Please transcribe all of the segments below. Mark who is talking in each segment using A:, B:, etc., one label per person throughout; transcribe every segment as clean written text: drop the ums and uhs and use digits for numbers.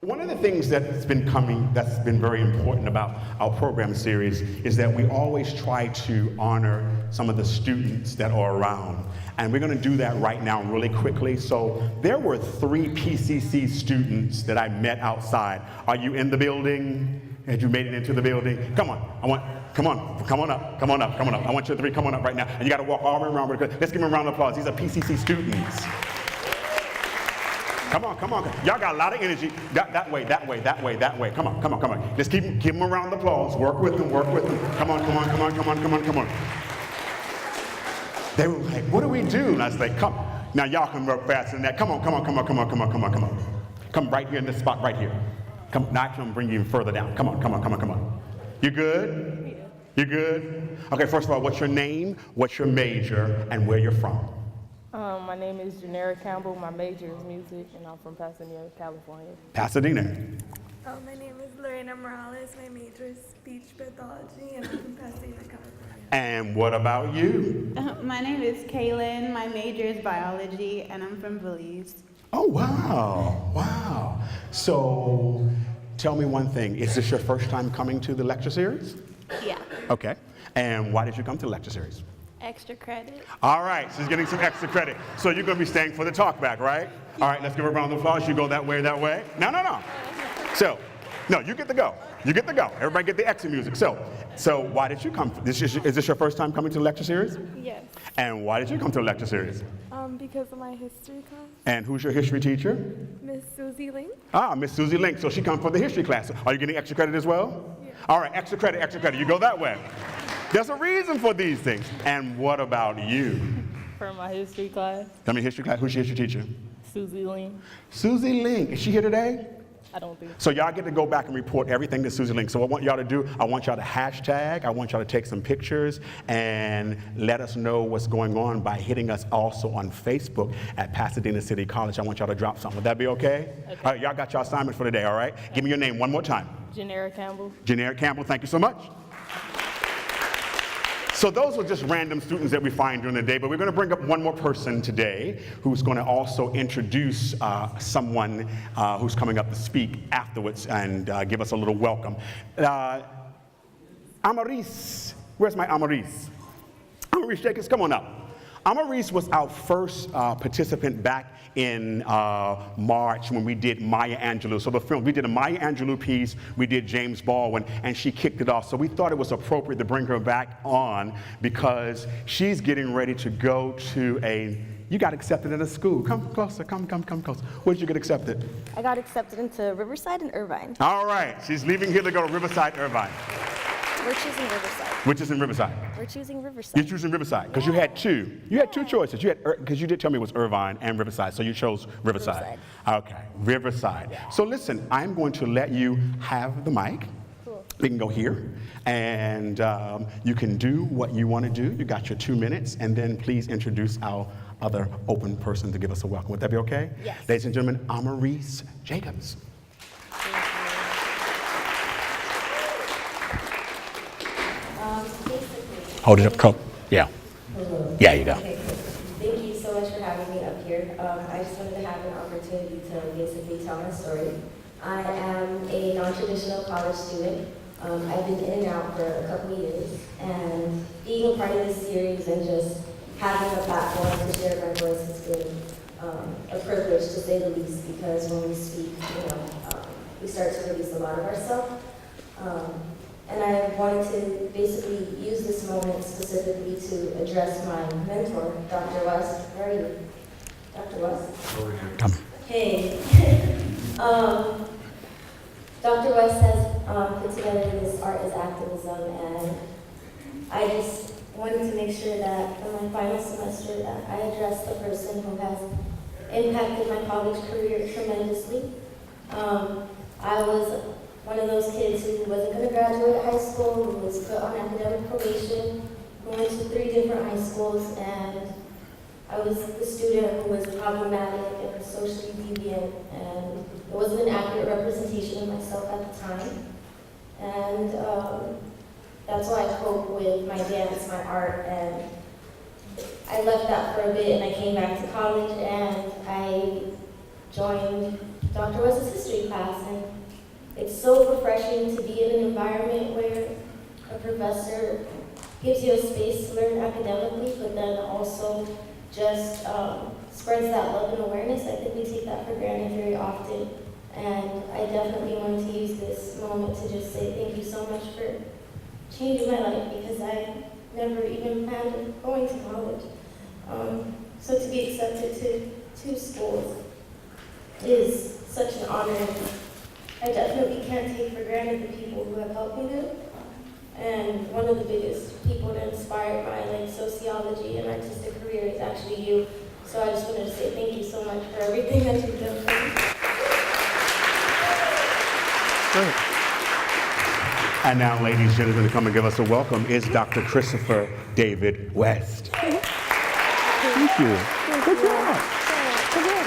A: One of the things that's been very important about our program series is that we always try to honor some of the students that are around. And we're going to do that right now really quickly. So there were 3 PCC students that I met outside. Are you in the building? Had you made it into the building? Come on, come on up. I want you 3, come on up right now. And you got to walk all the way around. Let's give them a round of applause. These are PCC students. Come on. Y'all got a lot of energy. That way. Come on. Just give them a round of applause. Work with them. Come on. They were like, what do we do? And I was like, come. Now y'all can work faster than that. Come on. Come right here in this spot right here. Come, now I can bring you even further down. Come on. You good? Yeah. You good? Okay, first of all, what's your name, what's your major, and where you're from?
B: My name is Jasmyne Campbell. My major is music, and I'm from Pasadena, California.
A: Pasadena.
C: My name is Lorena Morales. My major is speech pathology, and I'm from Pasadena, California.
A: And what about you?
D: My name is Kaylin. My major is biology, and I'm from Belize.
A: Oh, wow. So, tell me one thing. Is this your first time coming to the lecture series?
C: Yeah.
A: Okay. And why did you come to the lecture series?
C: Extra credit.
A: All right, she's getting some extra credit. So you're going to be staying for the talk back, right? All right, let's give her a round of applause. You go that way. No. So, no, you get to go. Everybody get the exit music. So why did you come? Is this your first time coming to the lecture series?
C: Yes.
A: And why did you come to the lecture series?
C: Because of my history class.
A: And who's your history teacher?
C: Miss Susie Link.
A: Miss Susie Link. So she comes for the history class. Are you getting extra credit as well?
C: Yeah.
A: All right, extra credit. You go that way. There's a reason for these things. And what about you?
B: For my history class.
A: History class. Who's your history teacher?
B: Susie Link.
A: Susie Link. Is she here today?
B: I don't think so.
A: So y'all get to go back and report everything to Susie Link. So what I want y'all to do, I want y'all to hashtag, I want y'all to take some pictures and let us know what's going on by hitting us also on Facebook at Pasadena City College. I want y'all to drop something. Would that be okay?
B: Okay.
A: All right, y'all got your assignment for today, all right? Okay. Give me your name one more time.
B: Jasmyne Campbell.
A: Jasmyne Campbell, thank you so much. So those are just random students that we find during the day, but we're going to bring up one more person today who's going to also introduce someone who's coming up to speak afterwards and give us a little welcome. Amaris, where's my Amaris? Amaris Jacobs, come on up. Amaris was our first participant back in March when we did Maya Angelou. So the film, we did a Maya Angelou piece, we did James Baldwin, and she kicked it off. So we thought it was appropriate to bring her back on because she's getting ready to go to you got accepted at a school. Come closer, come closer. Where did you get accepted?
E: I got accepted into Riverside and Irvine.
A: All right, she's leaving here to go to Riverside, Irvine.
E: We're choosing Riverside.
A: Which is in Riverside?
E: We're choosing Riverside.
A: You're choosing Riverside because you had two. You had two choices. Because you did tell me it was Irvine and Riverside, so you chose Riverside. Okay, Riverside. Yeah. So listen, I'm going to let you have the mic.
E: Cool.
A: We can go here, and you can do what you want to do. You got your 2 minutes, and then please introduce our other open person to give us a welcome. Would that be okay?
E: Yes.
A: Ladies and gentlemen, Amaris Jacobs. Hold it up, yeah. Yeah, you go.
F: Okay, cool. Thank you so much for having me up here. I just wanted to have an opportunity to basically tell my story. I am a non-traditional college student. I've been in and out for a couple of years, and being a part of this series and just having a platform to share my voice has been a privilege, to say the least, because when we speak, we start to release a lot of ourselves. And I wanted to basically use this moment specifically to address my mentor, Dr. West. Where are you? Dr. West?
A: Over here. Come.
F: Hey. Dr. West has put together this Art as Activism, and I just wanted to make sure that for my final semester that I address the person who has impacted my college career tremendously. I was one of those kids who wasn't going to graduate high school, who was put on academic probation, who went to 3 different high schools, and I was the student who was problematic and socially deviant, and it wasn't an accurate representation of myself at the time. And that's why I cope with my dance, my art, and I left that for a bit, and I came back to college, and I joined Dr. West's history class, and it's so refreshing to be in an environment where a professor gives you a space to learn academically, but then also just spreads that love and awareness. I think we take that for granted very often, and I definitely wanted to use this moment to just say thank you so much for changing my life, because I never even planned on going to college. So to be accepted to 2 schools is such an honor. I definitely can't take for granted the people who have helped me there. And one of the biggest people that inspired my sociology and artistic career is actually you. So I just wanted to say thank you so much for everything that you've done for me.
A: Great. And now, ladies and gentlemen, to come and give us a welcome is Dr. Christopher David West. Thank you. Good job. Good job.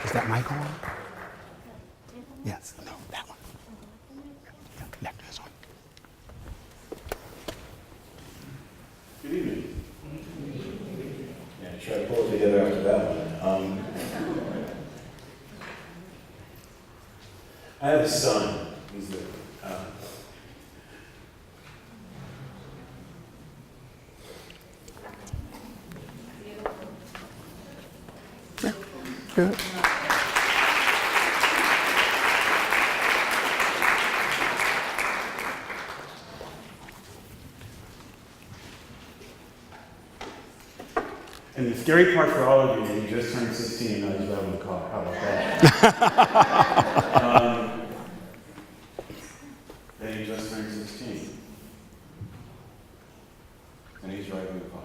A: Is that mic on? Yes. No, that one. That is on.
G: Good evening. Yeah, try to pull it together after that one. I have a son. He's the
A: Good.
G: And the scary part for all of you is he just turned 16 and now he's driving a car. How about that? Then he just turned 16 and he's driving a car.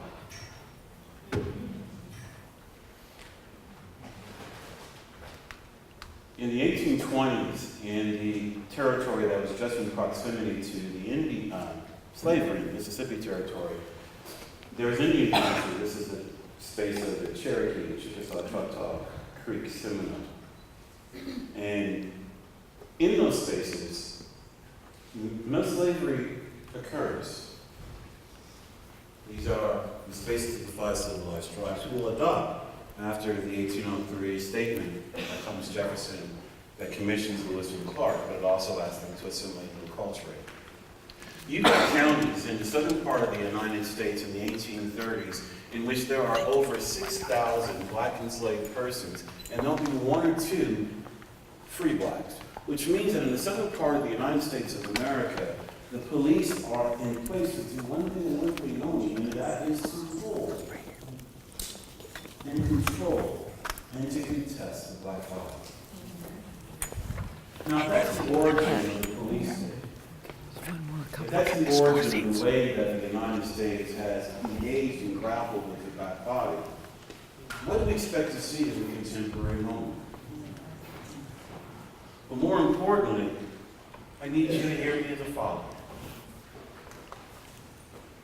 G: In the 1820s, in the territory that was just in proximity to the Indian slavery, Mississippi Territory, there was Indian country. This is the space of the Cherokee, the Chickasaw, Choctaw, Creek, Seminole. And in those spaces, no slavery occurs. These are the spaces of the 5 civilized tribes who will adopt after the 1803 statement by Thomas Jefferson that commissions Lewis and Clark, but it also asks them to assimilate and enculturate. You've got counties in the southern part of the United States in the 1830s in which there are over 6,000 black enslaved persons, and there'll be 1 or 2 free blacks, which means that in the southern part of the United States of America, the police are in place to do one thing and one thing only, and that is to hold and control and to contest the black cause. Now, that's the origin of the police state. If that's the origin of the way that the United States has engaged and grappled with the black body, what do we expect to see in the contemporary moment? But more importantly, I need you to hear me as a father.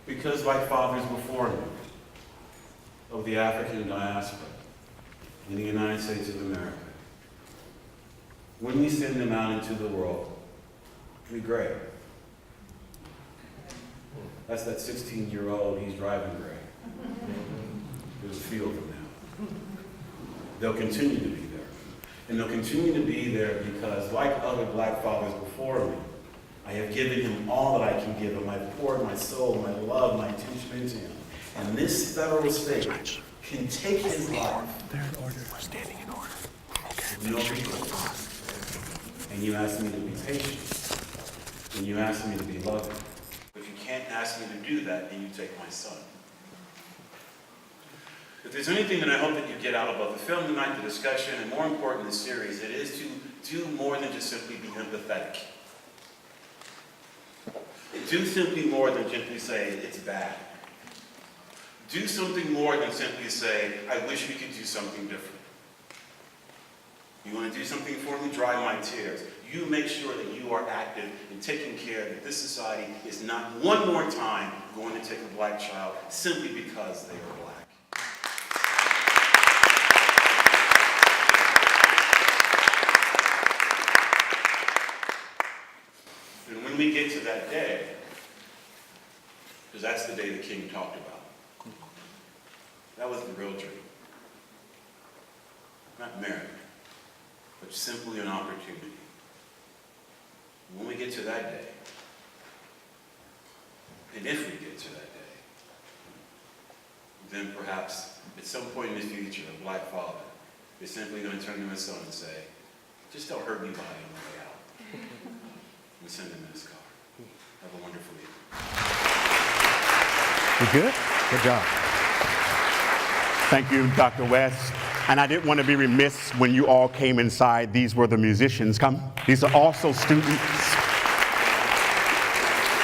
G: Because like fathers before me, of the African diaspora in the United States of America, when we send them out into the world, we gray. That's that 16-year-old, he's driving gray. There's a few of them now. They'll continue to be there. And they'll continue to be there because, like other black fathers before me, I have given him all that I can give him. I've poured my soul, my love, my attention into him. And this federal state can take his life.
A: They're in order. We're standing in order. Okay.
G: No recourse. And you ask me to be patient. And you ask me to be loving. If you can't ask me to do that, then you take my son. If there's anything that I hope that you get out of both the film tonight, the discussion, and more important, the series, it is to do more than just simply be empathetic. Do simply more than simply say, it's bad. Do something more than simply say, I wish we could do something different. You want to do something for me? Dry my tears. You make sure that you are active in taking care that this society is not one more time going to take a black child simply because they are black. And when we get to that day, because that's the day the king talked about, that was the real dream. not merit, but simply an opportunity. When we get to that day, and if we get to that day, then perhaps at some point in the future, a black father is simply going to turn to his son and say, just don't hurt anybody on the way out. We send him his car. Have a wonderful evening.
A: You good? Good job. Thank you, Dr. West. And I didn't want to be remiss when you all came inside. These were the musicians. Come. These are also students.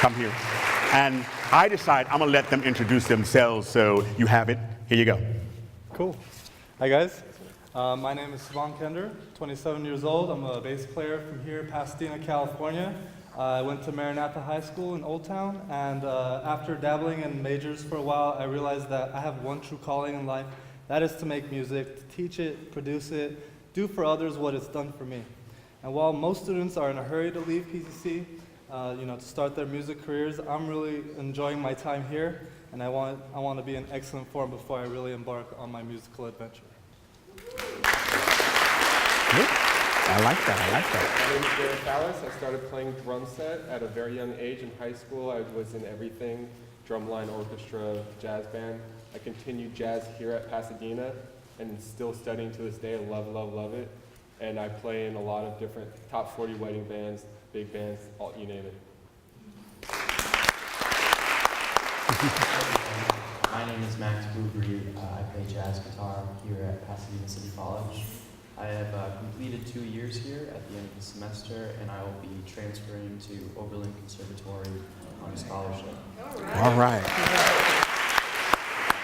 A: Come here. And I decided I'm going to let them introduce themselves, so you have it. Here you go.
H: Cool. Hi, guys. My name is Javon Kender, 27 years old. I'm a bass player from here, Pasadena, California. I went to Maranatha High School in Old Town, and after dabbling in majors for a while, I realized that I have one true calling in life. That is to make music, to teach it, produce it, do for others what it's done for me. And while most students are in a hurry to leave PCC, to start their music careers, I'm really enjoying my time here, and I want to be in excellent form before I really embark on my musical adventure.
A: I like that.
I: My name is Derek Dallas. I started playing drum set at a very young age in high school. I was in everything, drumline, orchestra, jazz band. I continued jazz here at Pasadena and still studying to this day. I love it. And I play in a lot of different top 40 wedding bands, big bands, you name it.
J: My name is Max Bouverie. I play jazz guitar here at Pasadena City College. I have completed 2 years here at the end of the semester, and I will be transferring to Oberlin Conservatory on a scholarship.
A: All right.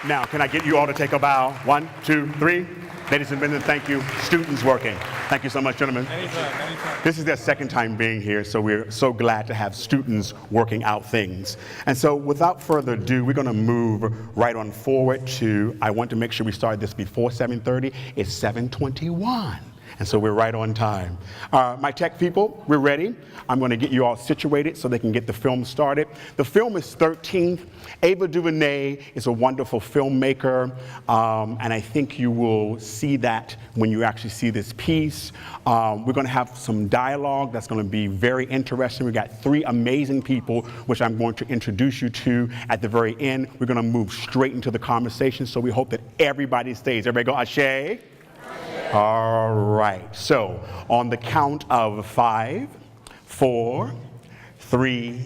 A: Now, can I get you all to take a bow? 1, 2, 3. Ladies and gentlemen, thank you. Students working. Thank you so much, gentlemen.
H: Anytime.
A: This is their second time being here, so we're so glad to have students working out things. And so without further ado, we're going to move right on forward to, I want to make sure we start this before 7:30. It's 7:21. And so we're right on time. My tech people, we're ready. I'm going to get you all situated so they can get the film started. The film is 13th. Ava DuVernay is a wonderful filmmaker, and I think you will see that when you actually see this piece. We're going to have some dialogue that's going to be very interesting. We've got 3 amazing people, which I'm going to introduce you to at the very end. We're going to move straight into the conversation, so we hope that everybody stays. Everybody go, Ashe? All right, so on the count of 5, 4, 3,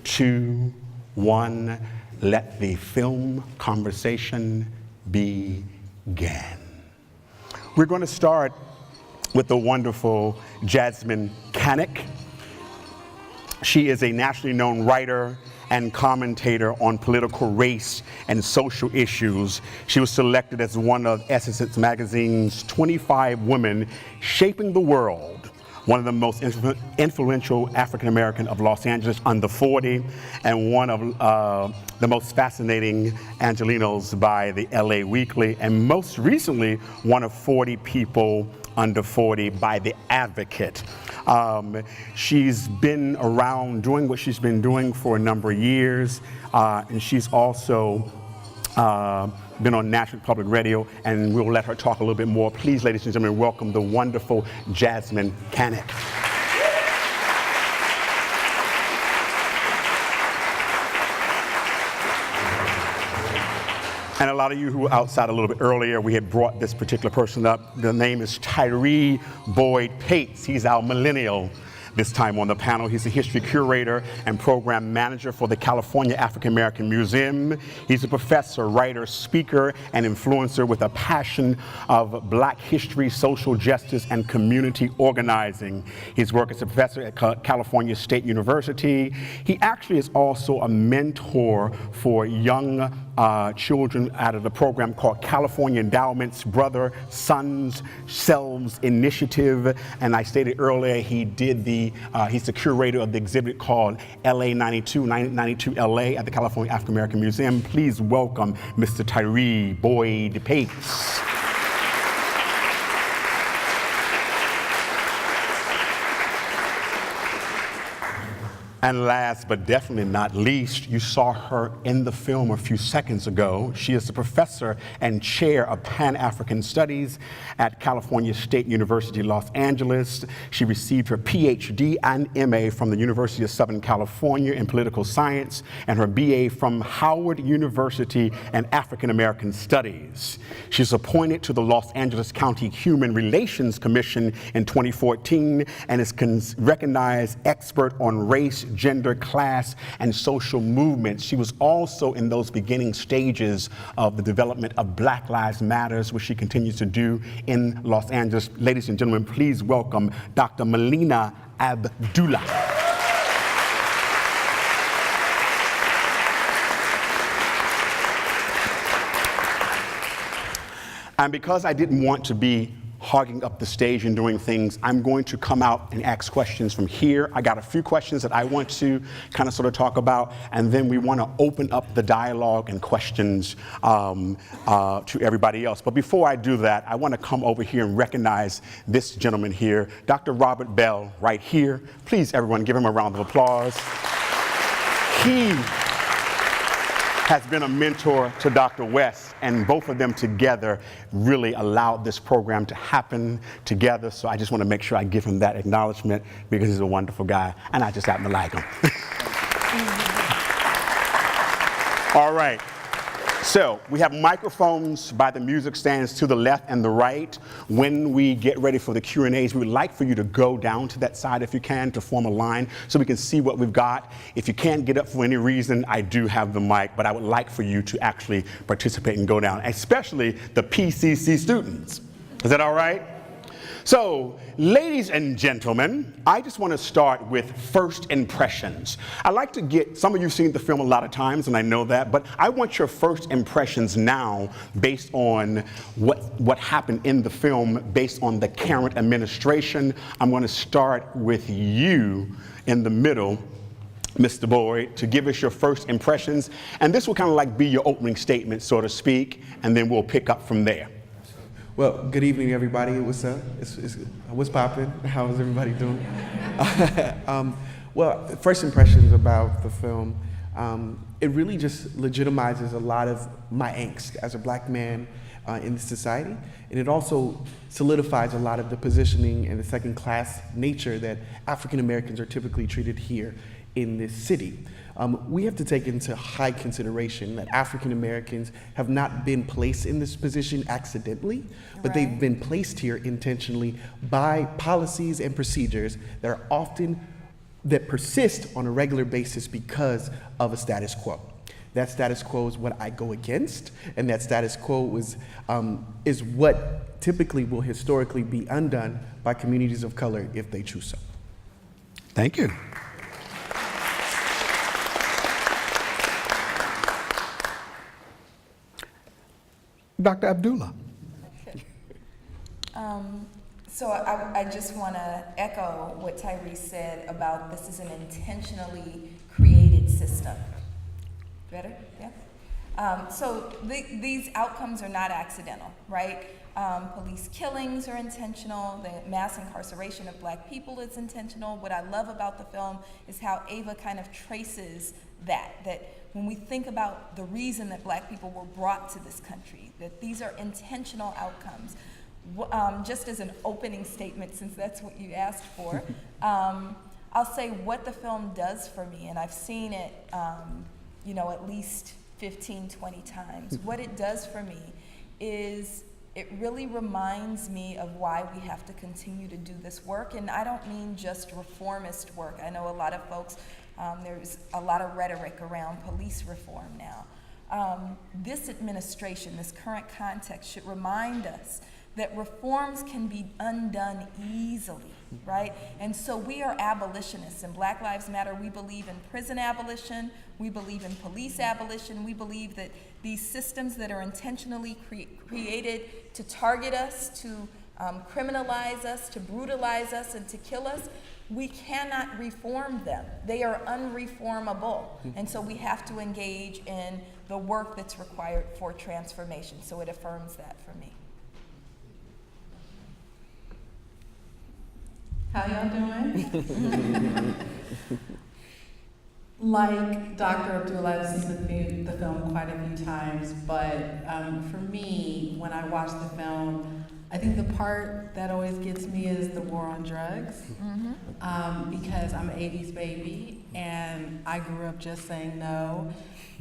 A: 2, 1, let the film conversation begin. We're going to start with the wonderful Jasmyne Cannick. She is a nationally known writer and commentator on political race and social issues. She was selected as one of Essence Magazine's 25 Women Shaping the World, one of the most influential African American of Los Angeles under 40, and one of the most fascinating Angelinos by the LA Weekly, and most recently, one of 40 people under 40 by The Advocate. She's been around doing what she's been doing for a number of years, and she's also been on National Public Radio, and we'll let her talk a little bit more. Please, ladies and gentlemen, welcome the wonderful Jasmyne Cannick. And a lot of you who were outside a little bit earlier, we had brought this particular person up. The name is Tyree Boyd-Pates. He's our millennial this time on the panel. He's a history curator and program manager for the California African American Museum. He's a professor, writer, speaker, and influencer with a passion of Black history, social justice, and community organizing. He's worked as a professor at California State University. He actually is also a mentor for young children out of the program called California Endowment's Brother, Sons, Selves Initiative. And I stated earlier, he's the curator of the exhibit called LA 92 LA at the California African American Museum. Please welcome Mr. Tyree Boyd-Pates. And last but definitely not least, you saw her in the film a few seconds ago. She is the professor and chair of Pan-African Studies at California State University, Los Angeles. She received her PhD and MA from the University of Southern California in political science and her BA from Howard University in African American Studies. She's appointed to the Los Angeles County Human Relations Commission in 2014 and is recognized expert on race, gender, class, and social movements. She was also in those beginning stages of the development of Black Lives Matters, which she continues to do in Los Angeles. Ladies and gentlemen, please welcome Dr. Melina Abdullah. And because I didn't want to be hogging up the stage and doing things, I'm going to come out and ask questions from here. I got a few questions that I want to kind of sort of talk about, and then we want to open up the dialogue and questions to everybody else. But before I do that, I want to come over here and recognize this gentleman here, Dr. Robert Bell, right here. Please, everyone, give him a round of applause. He has been a mentor to Dr. West, and both of them together really allowed this program to happen together. So I just want to make sure I give him that acknowledgement because he's a wonderful guy, and I just happen to like him. All right. So we have microphones by the music stands to the left and the right. When we get ready for the Q&As, we would like for you to go down to that side if you can to form a line so we can see what we've got. If you can't get up for any reason, I do have the mic, but I would like for you to actually participate and go down, especially the PCC students. Is that all right? So, ladies and gentlemen, I just want to start with first impressions. I like to get, some of you have seen the film a lot of times, and I know that, but I want your first impressions now based on what happened in the film, based on the current administration. I'm going to start with you in the middle, Mr. Boyd, to give us your first impressions. And this will kind of like be your opening statement, so to speak, and then we'll pick up from there.
K: Well, good evening, everybody. What's up? What's poppin'? How's everybody doing? Well, first impressions about the film, it really just legitimizes a lot of my angst as a black man in this society, and it also solidifies a lot of the positioning and the second-class nature that African Americans are typically treated here in this city. We have to take into high consideration that African Americans have not been placed in this position accidentally, but they've been placed here intentionally by policies and procedures that persist on a regular basis because of a status quo. That status quo is what I go against, and that status quo is what typically will historically be undone by communities of color if they choose so.
A: Thank you. Dr. Abdullah.
L: So I just want to echo what Tyree said about this is an intentionally created system. Better? Yeah? So these outcomes are not accidental, right? Police killings are intentional. The mass incarceration of black people is intentional. What I love about the film is how Ava kind of traces that when we think about the reason that black people were brought to this country, that these are intentional outcomes. Just as an opening statement, since that's what you asked for, I'll say what the film does for me, and I've seen it, at least 15, 20 times. What it does for me is it really reminds me of why we have to continue to do this work, and I don't mean just reformist work. I know a lot of folks, there's a lot of rhetoric around police reform now. This administration, this current context should remind us that reforms can be undone easily, right? And so we are abolitionists. In Black Lives Matter, we believe in prison abolition, we believe in police abolition, we believe that these systems that are intentionally created to target us, to criminalize us, to brutalize us, and to kill us, we cannot reform them. They are unreformable. And so we have to engage in the work that's required for transformation. So it affirms that for me.
D: How y'all doing?
M: Like Dr. Abdullah, I've seen the film quite a few times, but for me, when I watch the film, I think the part that always gets me is the war on drugs, because I'm an 80s baby, and I grew up just saying no.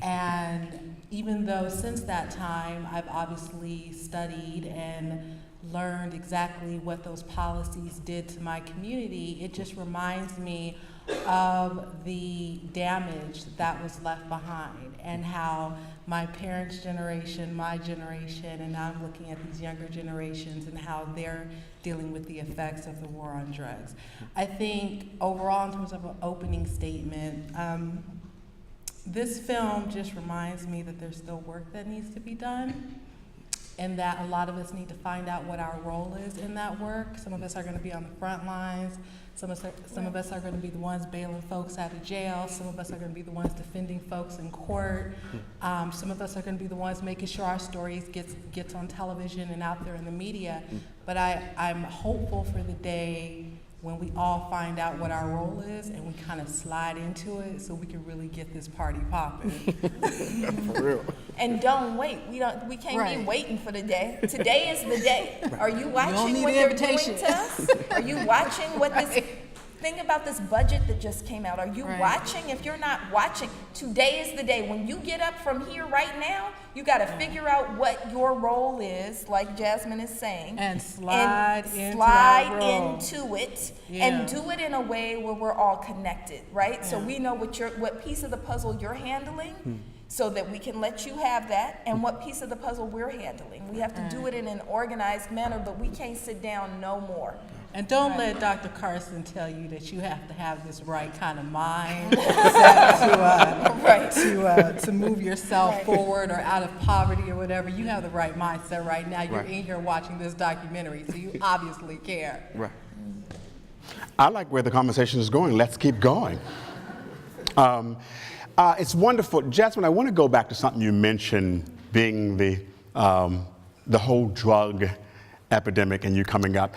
M: And even though since that time, I've obviously studied and learned exactly what those policies did to my community, it just reminds me of the damage that was left behind and how my parents' generation, my generation, and now I'm looking at these younger generations and how they're dealing with the effects of the war on drugs. I think overall, in terms of an opening statement, this film just reminds me that there's still work that needs to be done, and that a lot of us need to find out what our role is in that work. Some of us are going to be on the front lines. Some of us are going to be the ones bailing folks out of jail. Some of us are going to be the ones defending folks in court. Some of us are going to be the ones making sure our stories gets on television and out there in the media. But I'm hopeful for the day when we all find out what our role is and we kind of slide into it so we can really get this party popping.
N: For real.
L: And don't wait. We can't be waiting for the day. Today is the day. Are you watching what they're doing to us? Are you watching what this thing about this budget that just came out? Are you watching? If you're not watching, today is the day. When you get up from here right now, you got to figure out what your role is, like Jasmine is saying,
M: and slide
L: into it, and do it in a way where we're all connected, right? So we know what piece of the puzzle you're handling, so that we can let you have that, and what piece of the puzzle we're handling. We have to do it in an organized manner, but we can't sit down no more.
M: And don't let Dr. Carson tell you that you have to have this right kind of mind to move yourself forward or out of poverty or whatever. You have the right mindset right now. You're in here watching this documentary, so you obviously care.
A: Right. I like where the conversation is going. Let's keep going. It's wonderful. Jasmine, I want to go back to something you mentioned, being the whole drug epidemic and you coming up.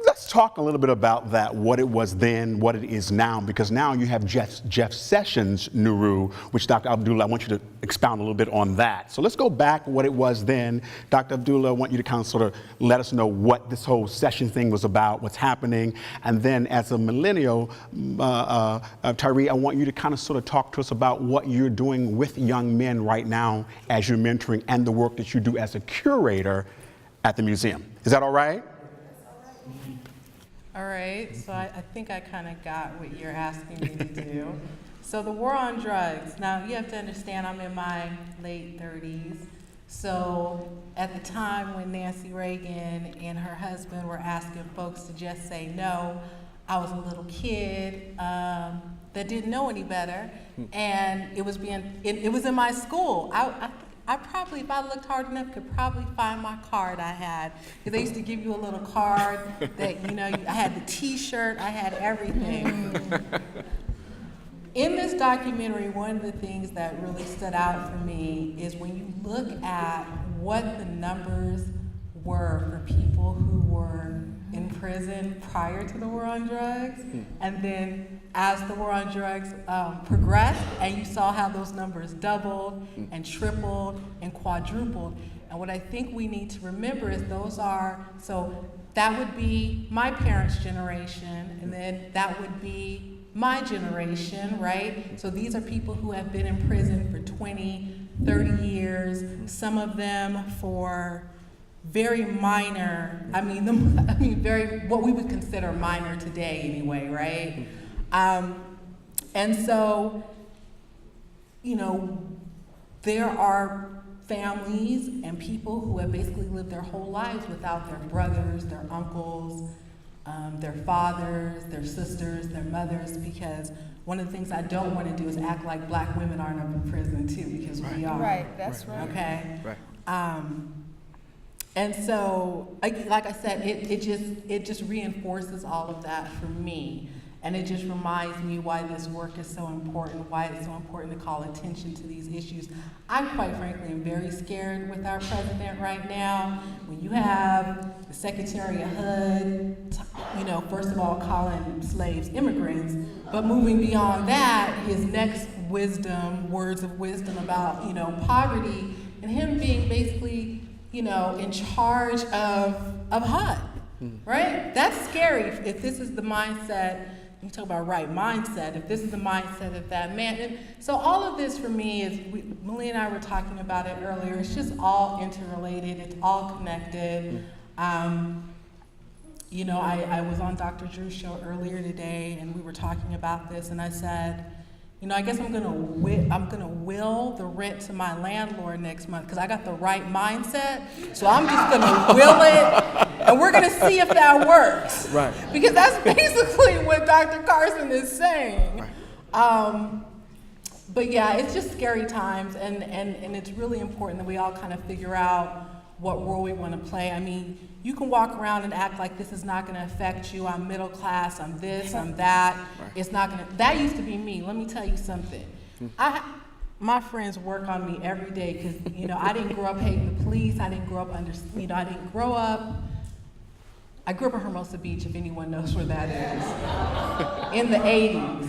A: Let's talk a little bit about that, what it was then, what it is now, because now you have Jeff Sessions' Nuru, which Dr. Abdullah, I want you to expound a little bit on that. So let's go back what it was then. Dr. Abdullah, I want you to kind of sort of let us know what this whole session thing was about, what's happening. And then as a millennial, Tyree, I want you to kind of sort of talk to us about what you're doing with young men right now as you're mentoring and the work that you do as a curator at the museum. Is that all right?
M: All right, so I think I kind of got what you're asking me to do. So the war on drugs. Now, you have to understand I'm in my late 30s. So at the time when Nancy Reagan and her husband were asking folks to just say no, I was a little kid that didn't know any better. And it was in my school. I probably, if I looked hard enough, could probably find my card I had. Because they used to give you a little card that, I had the T-shirt, I had everything. In this documentary, one of the things that really stood out for me is when you look at what the numbers were for people who were in prison prior to the war on drugs, and then as the war on drugs progressed, and you saw how those numbers doubled and tripled and quadrupled. And what I think we need to remember is so that would be my parents' generation, and then that would be my generation, right? So these are people who have been in prison for 20, 30 years, some of them for very minor, what we would consider minor today anyway, right? And so, there are families and people who have basically lived their whole lives without their brothers, their uncles, their fathers, their sisters, their mothers, because one of the things I don't want to do is act like black women aren't up in prison too, because we are.
L: Right, that's right.
M: Okay? Right. And so, like I said, it just reinforces all of that for me. And it just reminds me why this work is so important, why it's so important to call attention to these issues. I, quite frankly, am very scared with our president right now. When you have the Secretary of HUD, first of all, calling slaves immigrants, but moving beyond that, his next wisdom, words of wisdom about, poverty, and him being basically, in charge of HUD, right? That's scary if this is the mindset. You talk about right mindset, if this is the mindset of that man. And so all of this for me is, Malia and I were talking about it earlier, it's just all interrelated, it's all connected. I was on Dr. Drew's show earlier today, and we were talking about this, and I said, I guess I'm gonna will the rent to my landlord next month because I got the right mindset. So I'm just gonna will it, and we're gonna see if that works.
N: Right.
M: Because that's basically what Dr. Carson is saying.
N: Right.
M: But yeah, it's just scary times, and it's really important that we all kind of figure out what role we want to play. I mean, you can walk around and act like this is not going to affect you. I'm middle class, I'm this, I'm that.
N: Right.
M: It's not going to, that used to be me. Let me tell you something. My friends work on me every day because, I didn't grow up hating the police. I didn't grow up I grew up in Hermosa Beach, if anyone knows where that is. In the 80s.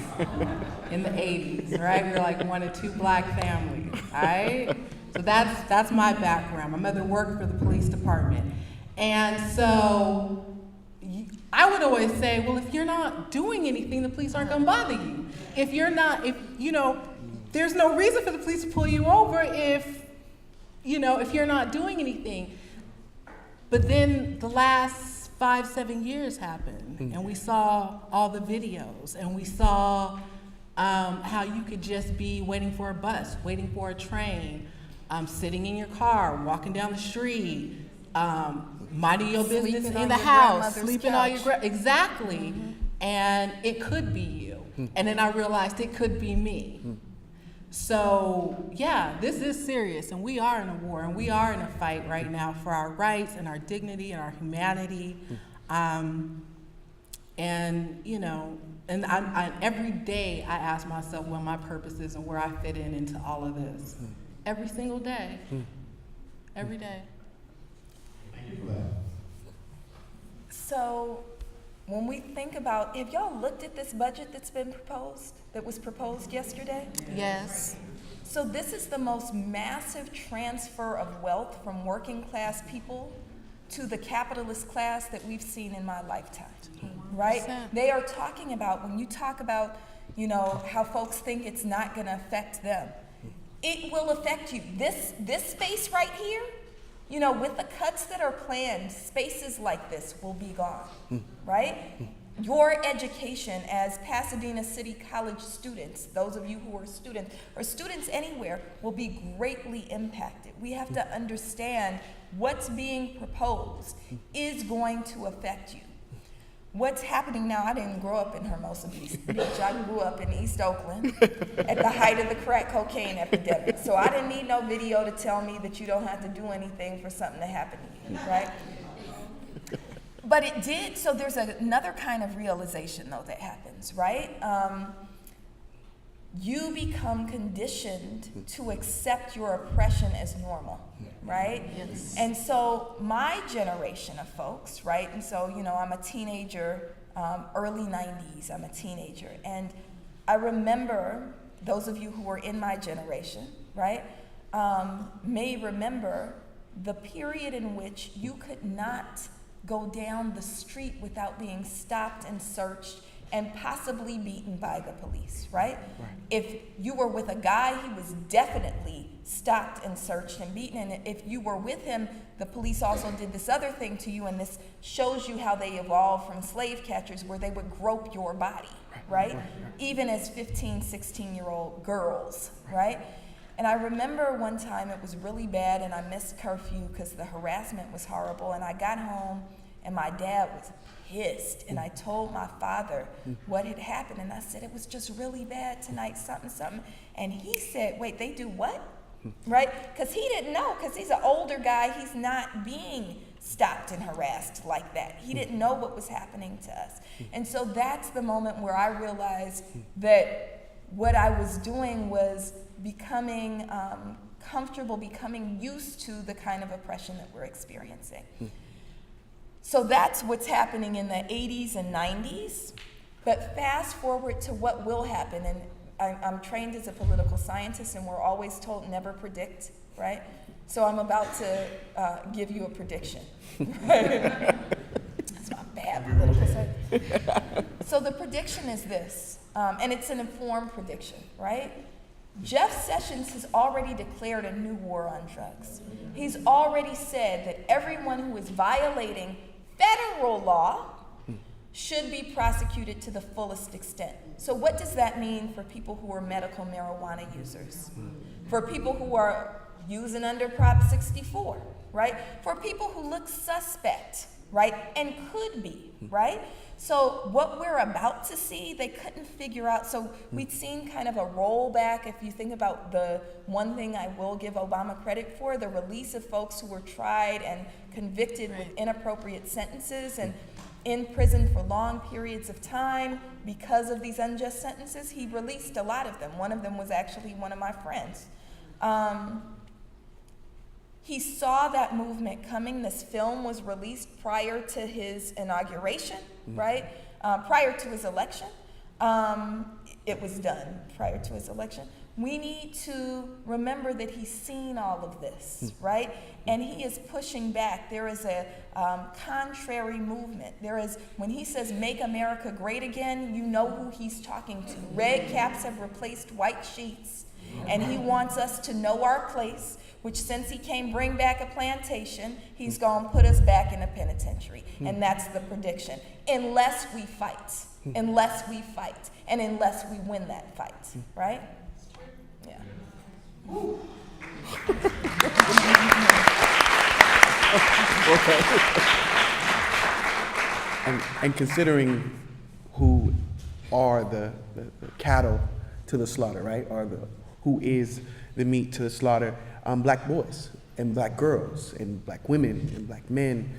M: In the 80s, right? We were like one of two black families, all right? So that's my background. My mother worked for the police department. And so I would always say, well, if you're not doing anything, the police aren't gonna bother you. There's no reason for the police to pull you over if you're not doing anything. But then the last 5-7 years happened, and we saw all the videos, and we saw how you could just be waiting for a bus, waiting for a train, sitting in your car, walking down the street, minding your business in the house, sleeping on your exactly. And it could be you. And then I realized it could be me. So yeah, this is serious, and we are in a war, and we are in a fight right now for our rights and our dignity and our humanity. Every day I ask myself what my purpose is and where I fit into all of this. Every single day. Every day.
A: Thank you for that.
L: So when we think about, have y'all looked at this budget that was proposed yesterday?
M: Yes.
L: So this is the most massive transfer of wealth from working class people to the capitalist class that we've seen in my lifetime, right? They are talking about, when you talk about, how folks think it's not gonna affect them, it will affect you. This space right here, with the cuts that are planned, spaces like this will be gone, right? Your education as Pasadena City College students, those of you who are students, or students anywhere, will be greatly impacted. We have to understand what's being proposed is going to affect you. What's happening now, I didn't grow up in Hermosa Beach. I grew up in East Oakland at the height of the crack cocaine epidemic. So I didn't need no video to tell me that you don't have to do anything for something to happen to you, right? But it did, so there's another kind of realization, though, that happens, right? You become conditioned to accept your oppression as normal, right?
M: Yes.
L: And so my generation of folks, right? And so, I'm a teenager, early 90s, I'm a teenager. And I remember, those of you who were in my generation, right, may remember the period in which you could not go down the street without being stopped and searched and possibly beaten by the police, right? If you were with a guy, he was definitely stopped and searched and beaten. And if you were with him, the police also did this other thing to you, and this shows you how they evolved from slave catchers, where they would grope your body, right? Even as 15, 16-year-old girls, right? And I remember one time it was really bad, and I missed curfew because the harassment was horrible, and I got home, and my dad was pissed, and I told my father what had happened, and I said, it was just really bad tonight, something. And he said, wait, they do what? Right? Because he didn't know, because he's an older guy, he's not being stopped and harassed like that. He didn't know what was happening to us. And so that's the moment where I realized that what I was doing was becoming comfortable, becoming used to the kind of oppression that we're experiencing. So that's what's happening in the 80s and 90s. But fast forward to what will happen, and I'm trained as a political scientist, and we're always told never predict, right? So I'm about to give you a prediction. Right? That's my bad political science. So the prediction is this, and it's an informed prediction, right? Jeff Sessions has already declared a new war on drugs. He's already said that everyone who is violating federal law should be prosecuted to the fullest extent. So what does that mean for people who are medical marijuana users? For people who are using under Prop 64, right? For people who look suspect, right? And could be, right? So what we're about to see, they couldn't figure out. So we'd seen kind of a rollback. If you think about the one thing I will give Obama credit for, the release of folks who were tried and convicted with inappropriate sentences and in prison for long periods of time because of these unjust sentences. He released a lot of them. One of them was actually one of my friends. He saw that movement coming. This film was released prior to his inauguration, right? Prior to his election. It was done prior to his election. We need to remember that he's seen all of this, right? And he is pushing back. There is a contrary movement. There is, when he says make America great again, you know who he's talking to. Red caps have replaced white sheets, and he wants us to know our place, which since he can't bring back a plantation, he's gonna put us back in a penitentiary. And that's the prediction. Unless we fight, and unless we win that fight, right? Yeah.
K: And considering who are the cattle to the slaughter, right? Or who is the meat to the slaughter, black boys and black girls and black women and black men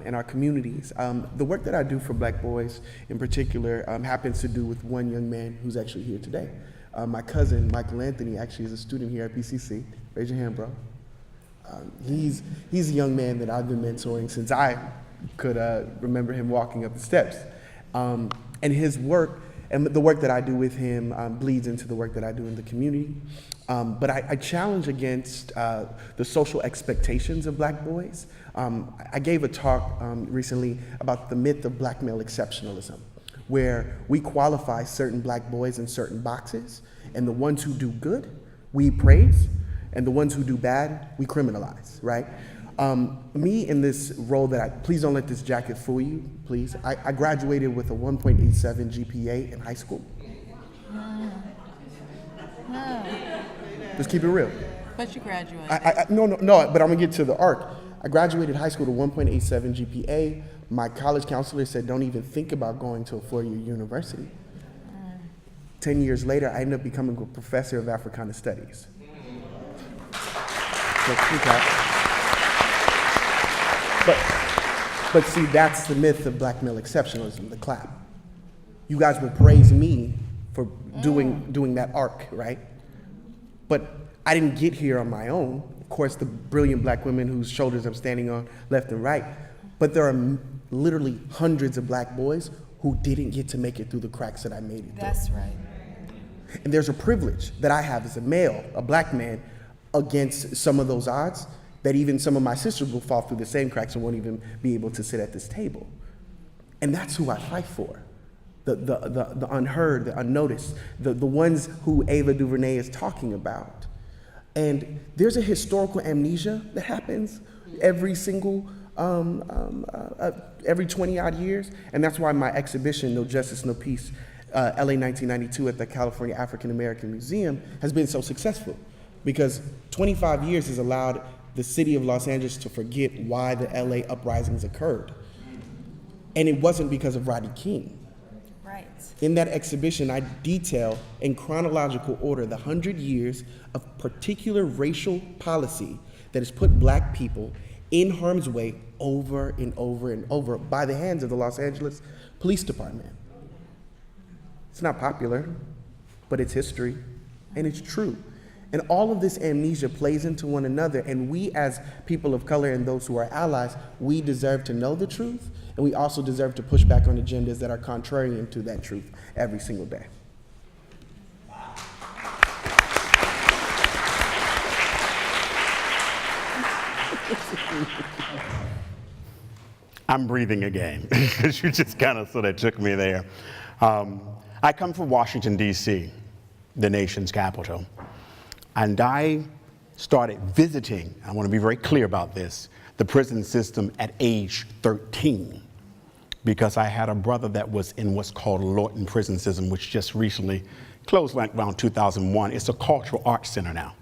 K: in our communities. The work that I do for black boys in particular happens to do with one young man who's actually here today. My cousin, Michael Anthony, actually is a student here at PCC. Raise your hand, bro. He's a young man that I've been mentoring since I could remember him walking up the steps. And his work, and the work that I do with him bleeds into the work that I do in the community. But I challenge against the social expectations of black boys. I gave a talk recently about the myth of black male exceptionalism, where we qualify certain black boys in certain boxes, and the ones who do good, we praise, and the ones who do bad, we criminalize, right? Me in this role please don't let this jacket fool you, please. I graduated with a 1.87 GPA in high school. Let's keep it real.
M: But you graduated.
K: No, but I'm gonna get to the arc. I graduated high school with 1.87 GPA. My college counselor said, don't even think about going to a four-year university. 10 years later, I ended up becoming a professor of Africana Studies. But see, that's the myth of black male exceptionalism, the clap. You guys will praise me for doing that arc, right? But I didn't get here on my own. Of course, the brilliant black women whose shoulders I'm standing on left and right. But there are literally hundreds of black boys who didn't get to make it through the cracks that I made it through.
L: That's right.
K: And there's a privilege that I have as a male, a black man, against some of those odds, that even some of my sisters will fall through the same cracks and won't even be able to sit at this table. And that's who I fight for. The unheard, the unnoticed, the ones who Ava DuVernay is talking about. And there's a historical amnesia that happens every 20 odd years. And that's why my exhibition, No Justice, No Peace, LA 1992 at the California African American Museum has been so successful. Because 25 years has allowed the city of Los Angeles to forget why the LA uprisings occurred. And it wasn't because of Rodney King.
L: Right.
K: In that exhibition, I detail in chronological order the 100 years of particular racial policy that has put black people in harm's way over and over and over by the hands of the Los Angeles Police Department. It's not popular, but it's history, and it's true. And all of this amnesia plays into one another, and we as people of color and those who are allies, we deserve to know the truth, and we also deserve to push back on agendas that are contrarian to that truth every single day.
A: I'm breathing again, because you just kind of sort of took me there. I come from Washington, D.C., the nation's capital, and I started visiting, I want to be very clear about this, the prison system at age 13, because I had a brother that was in what's called Lorton Prison System, which just recently closed like around 2001. It's a cultural arts center now.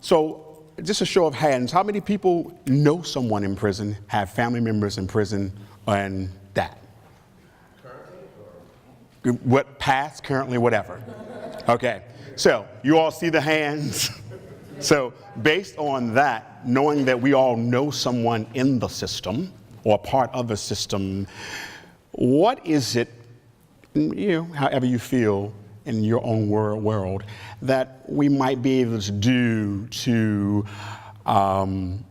A: So just a show of hands, how many people know someone in prison, have family members in prison, and that? Currently? What, past, currently, whatever. Okay, so you all see the hands? So based on that, knowing that we all know someone in the system, or part of the system, what is it, however you feel in your own world, that we might be able to do to, I'm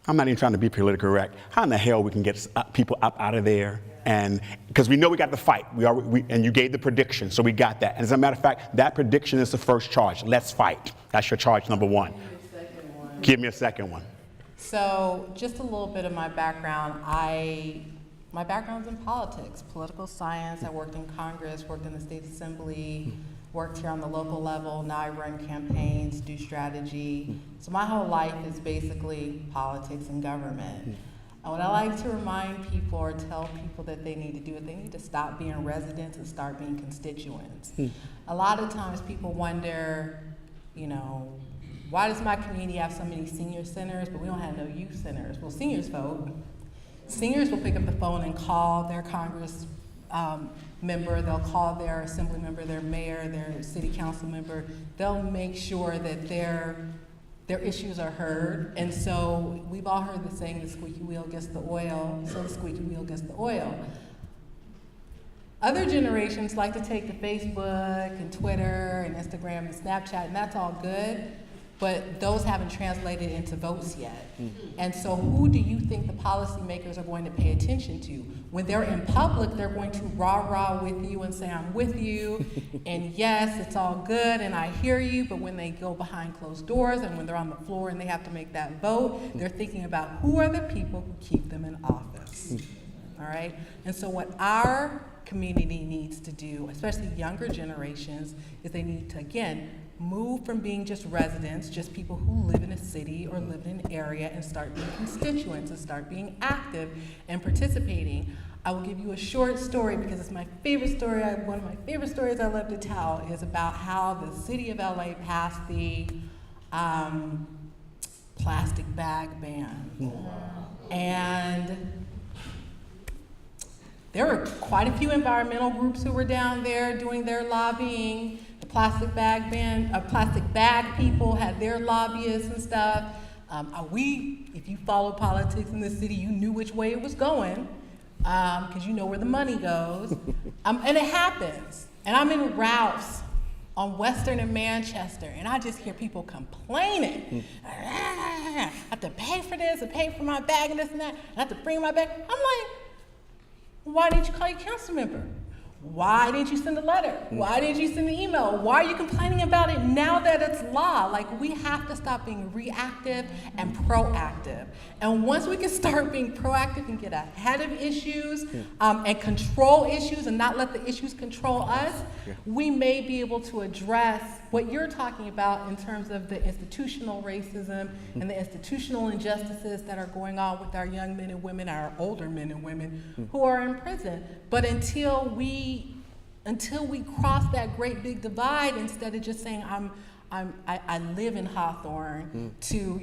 A: not even trying to be politically correct, how in the hell we can get people up out of there? And because we know we got the fight, and you gave the prediction, so we got that. And as a matter of fact, that prediction is the first charge. Let's fight. That's your charge number one. Give me a second one.
M: So just a little bit of my background. My background's in politics, political science. I worked in Congress, worked in the state assembly, worked here on the local level. Now I run campaigns, do strategy. So my whole life is basically politics and government. And what I like to remind people or tell people that they need to do is they need to stop being residents and start being constituents. A lot of times people wonder, why does my community have so many senior centers, but we don't have no youth centers? Well, seniors vote. Seniors will pick up the phone and call their Congress member, they'll call their assembly member, their mayor, their city council member. They'll make sure that their issues are heard. And so we've all heard the saying, the squeaky wheel gets the oil, so the squeaky wheel gets the oil. Other generations like to take to Facebook and Twitter and Instagram and Snapchat, and that's all good. But those haven't translated into votes yet. And so who do you think the policymakers are going to pay attention to? When they're in public, they're going to rah-rah with you and say, I'm with you, and yes, it's all good, and I hear you, but when they go behind closed doors and when they're on the floor and they have to make that vote, they're thinking about who are the people who keep them in office, all right? And so what our community needs to do, especially younger generations, is they need to, again, move from being just residents, just people who live in a city or live in an area, and start being constituents and start being active and participating. I will give you a short story because it's my favorite story. One of my favorite stories I love to tell is about how the city of LA passed the plastic bag ban. And there were quite a few environmental groups who were down there doing their lobbying. The plastic bag ban, plastic bag people had their lobbyists and stuff. If you follow politics in the city, you knew which way it was going, because you know where the money goes. And it happens. And I'm in Ralph's on Western and Manchester, and I just hear people complaining. I have to pay for this, I pay for my bag and this and that, I have to bring my bag. I'm like, why didn't you call your council member? Why didn't you send a letter? Why didn't you send an email? Why are you complaining about it now that it's law? Like, we have to stop being reactive and proactive. And once we can start being proactive and get ahead of issues and control issues and not let the issues control us, we may be able to address what you're talking about in terms of the institutional racism and the institutional injustices that are going on with our young men and women, our older men and women who are in prison. But until we cross that great big divide, instead of just saying I live in Hawthorne to,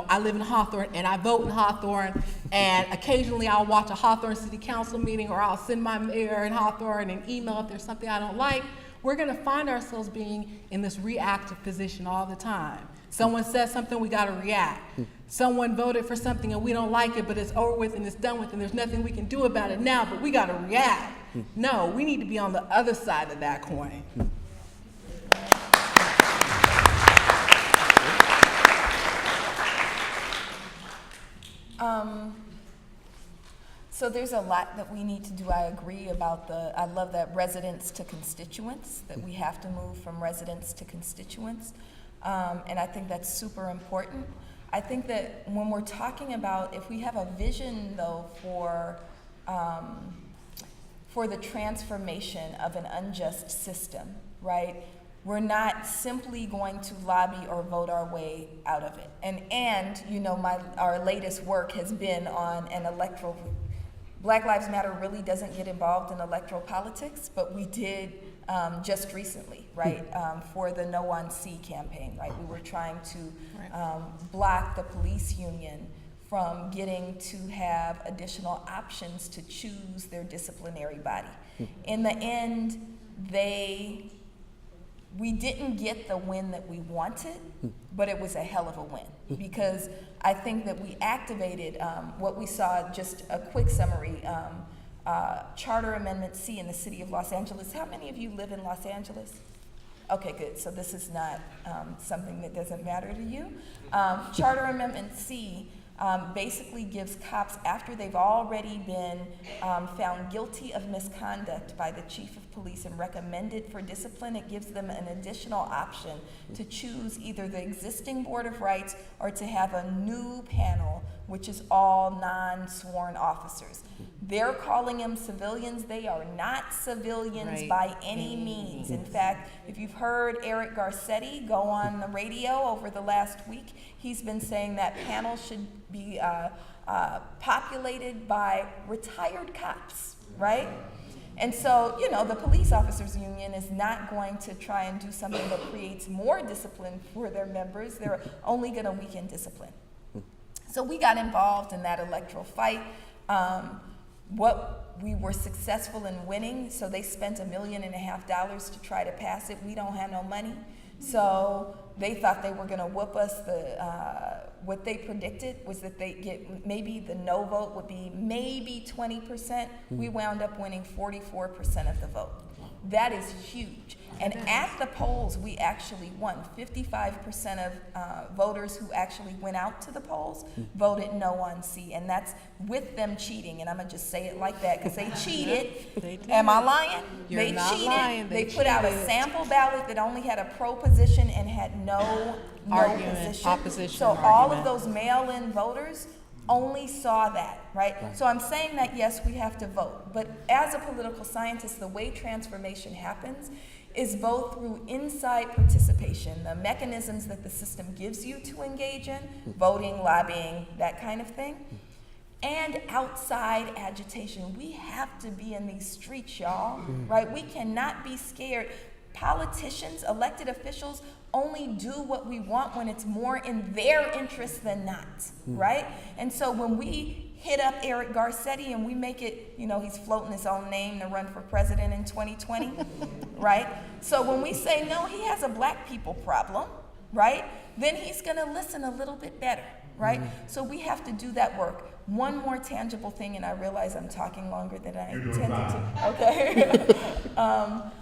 M: I live in Hawthorne and I vote in Hawthorne, and occasionally I'll watch a Hawthorne City Council meeting, or I'll send my mayor in Hawthorne an email if there's something I don't like. We're gonna find ourselves being in this reactive position all the time. Someone says something, we gotta react. Someone voted for something and we don't like it, but it's over with and it's done with and there's nothing we can do about it now, but we gotta react. No, we need to be on the other side of that coin.
L: So there's a lot that we need to do. I agree about I love that residents to constituents, that we have to move from residents to constituents. And I think that's super important. I think that when we're talking about, if we have a vision though for the transformation of an unjust system, right? We're not simply going to lobby or vote our way out of it. And you know, our latest work has been on an electoral. Black Lives Matter really doesn't get involved in electoral politics, but we did just recently, right, for the No on C campaign, right? We were trying to block the police union from getting to have additional options to choose their disciplinary body. In the end, we didn't get the win that we wanted, but it was a hell of a win, because I think that we activated what we saw. Just a quick summary, Charter Amendment C in the city of Los Angeles. How many of you live in Los Angeles? Okay, good. So this is not something that doesn't matter to you. Charter Amendment C basically gives cops, after they've already been found guilty of misconduct by the chief of police and recommended for discipline, it gives them an additional option to choose either the existing Board of Rights or to have a new panel, which is all non-sworn officers. They're calling them civilians. They are not civilians by any means. In fact, if you've heard Eric Garcetti go on the radio over the last week, he's been saying that panel should be populated by retired cops, right? And so, you know, the police officers union is not going to try and do something that creates more discipline for their members. They're only going to weaken discipline. So we got involved in that electoral fight. What we were successful in winning, so they spent $1.5 million to try to pass it. We don't have no money. So they thought they were going to whoop us. What they predicted was that they get, maybe the no vote would be maybe 20%. We wound up winning 44% of the vote. That is huge. And at the polls, we actually won. 55% of voters who actually went out to the polls voted no on C, and that's with them cheating. And I'm gonna just say it like that because they cheated. Am I lying?
M: You're not
L: cheated.
M: lying.
L: They put out a sample ballot that only had a pro position and had no position.
M: Opposition.
L: So all of those mail-in voters only saw that, right? So I'm saying that yes, we have to vote, but as a political scientist, the way transformation happens is both through inside participation, the mechanisms that the system gives you to engage in, voting, lobbying, that kind of thing, and outside agitation. We have to be in these streets, y'all, right? We cannot be scared. Politicians, elected officials, only do what we want when it's more in their interest than not, right? And so when we hit up Eric Garcetti and we make it, you know, he's floating his own name to run for president in 2020, right? So when we say, no, he has a black people problem, right? Then he's gonna listen a little bit better, right? So we have to do that work. One more tangible thing, and I realize I'm talking longer than I intended to. Okay.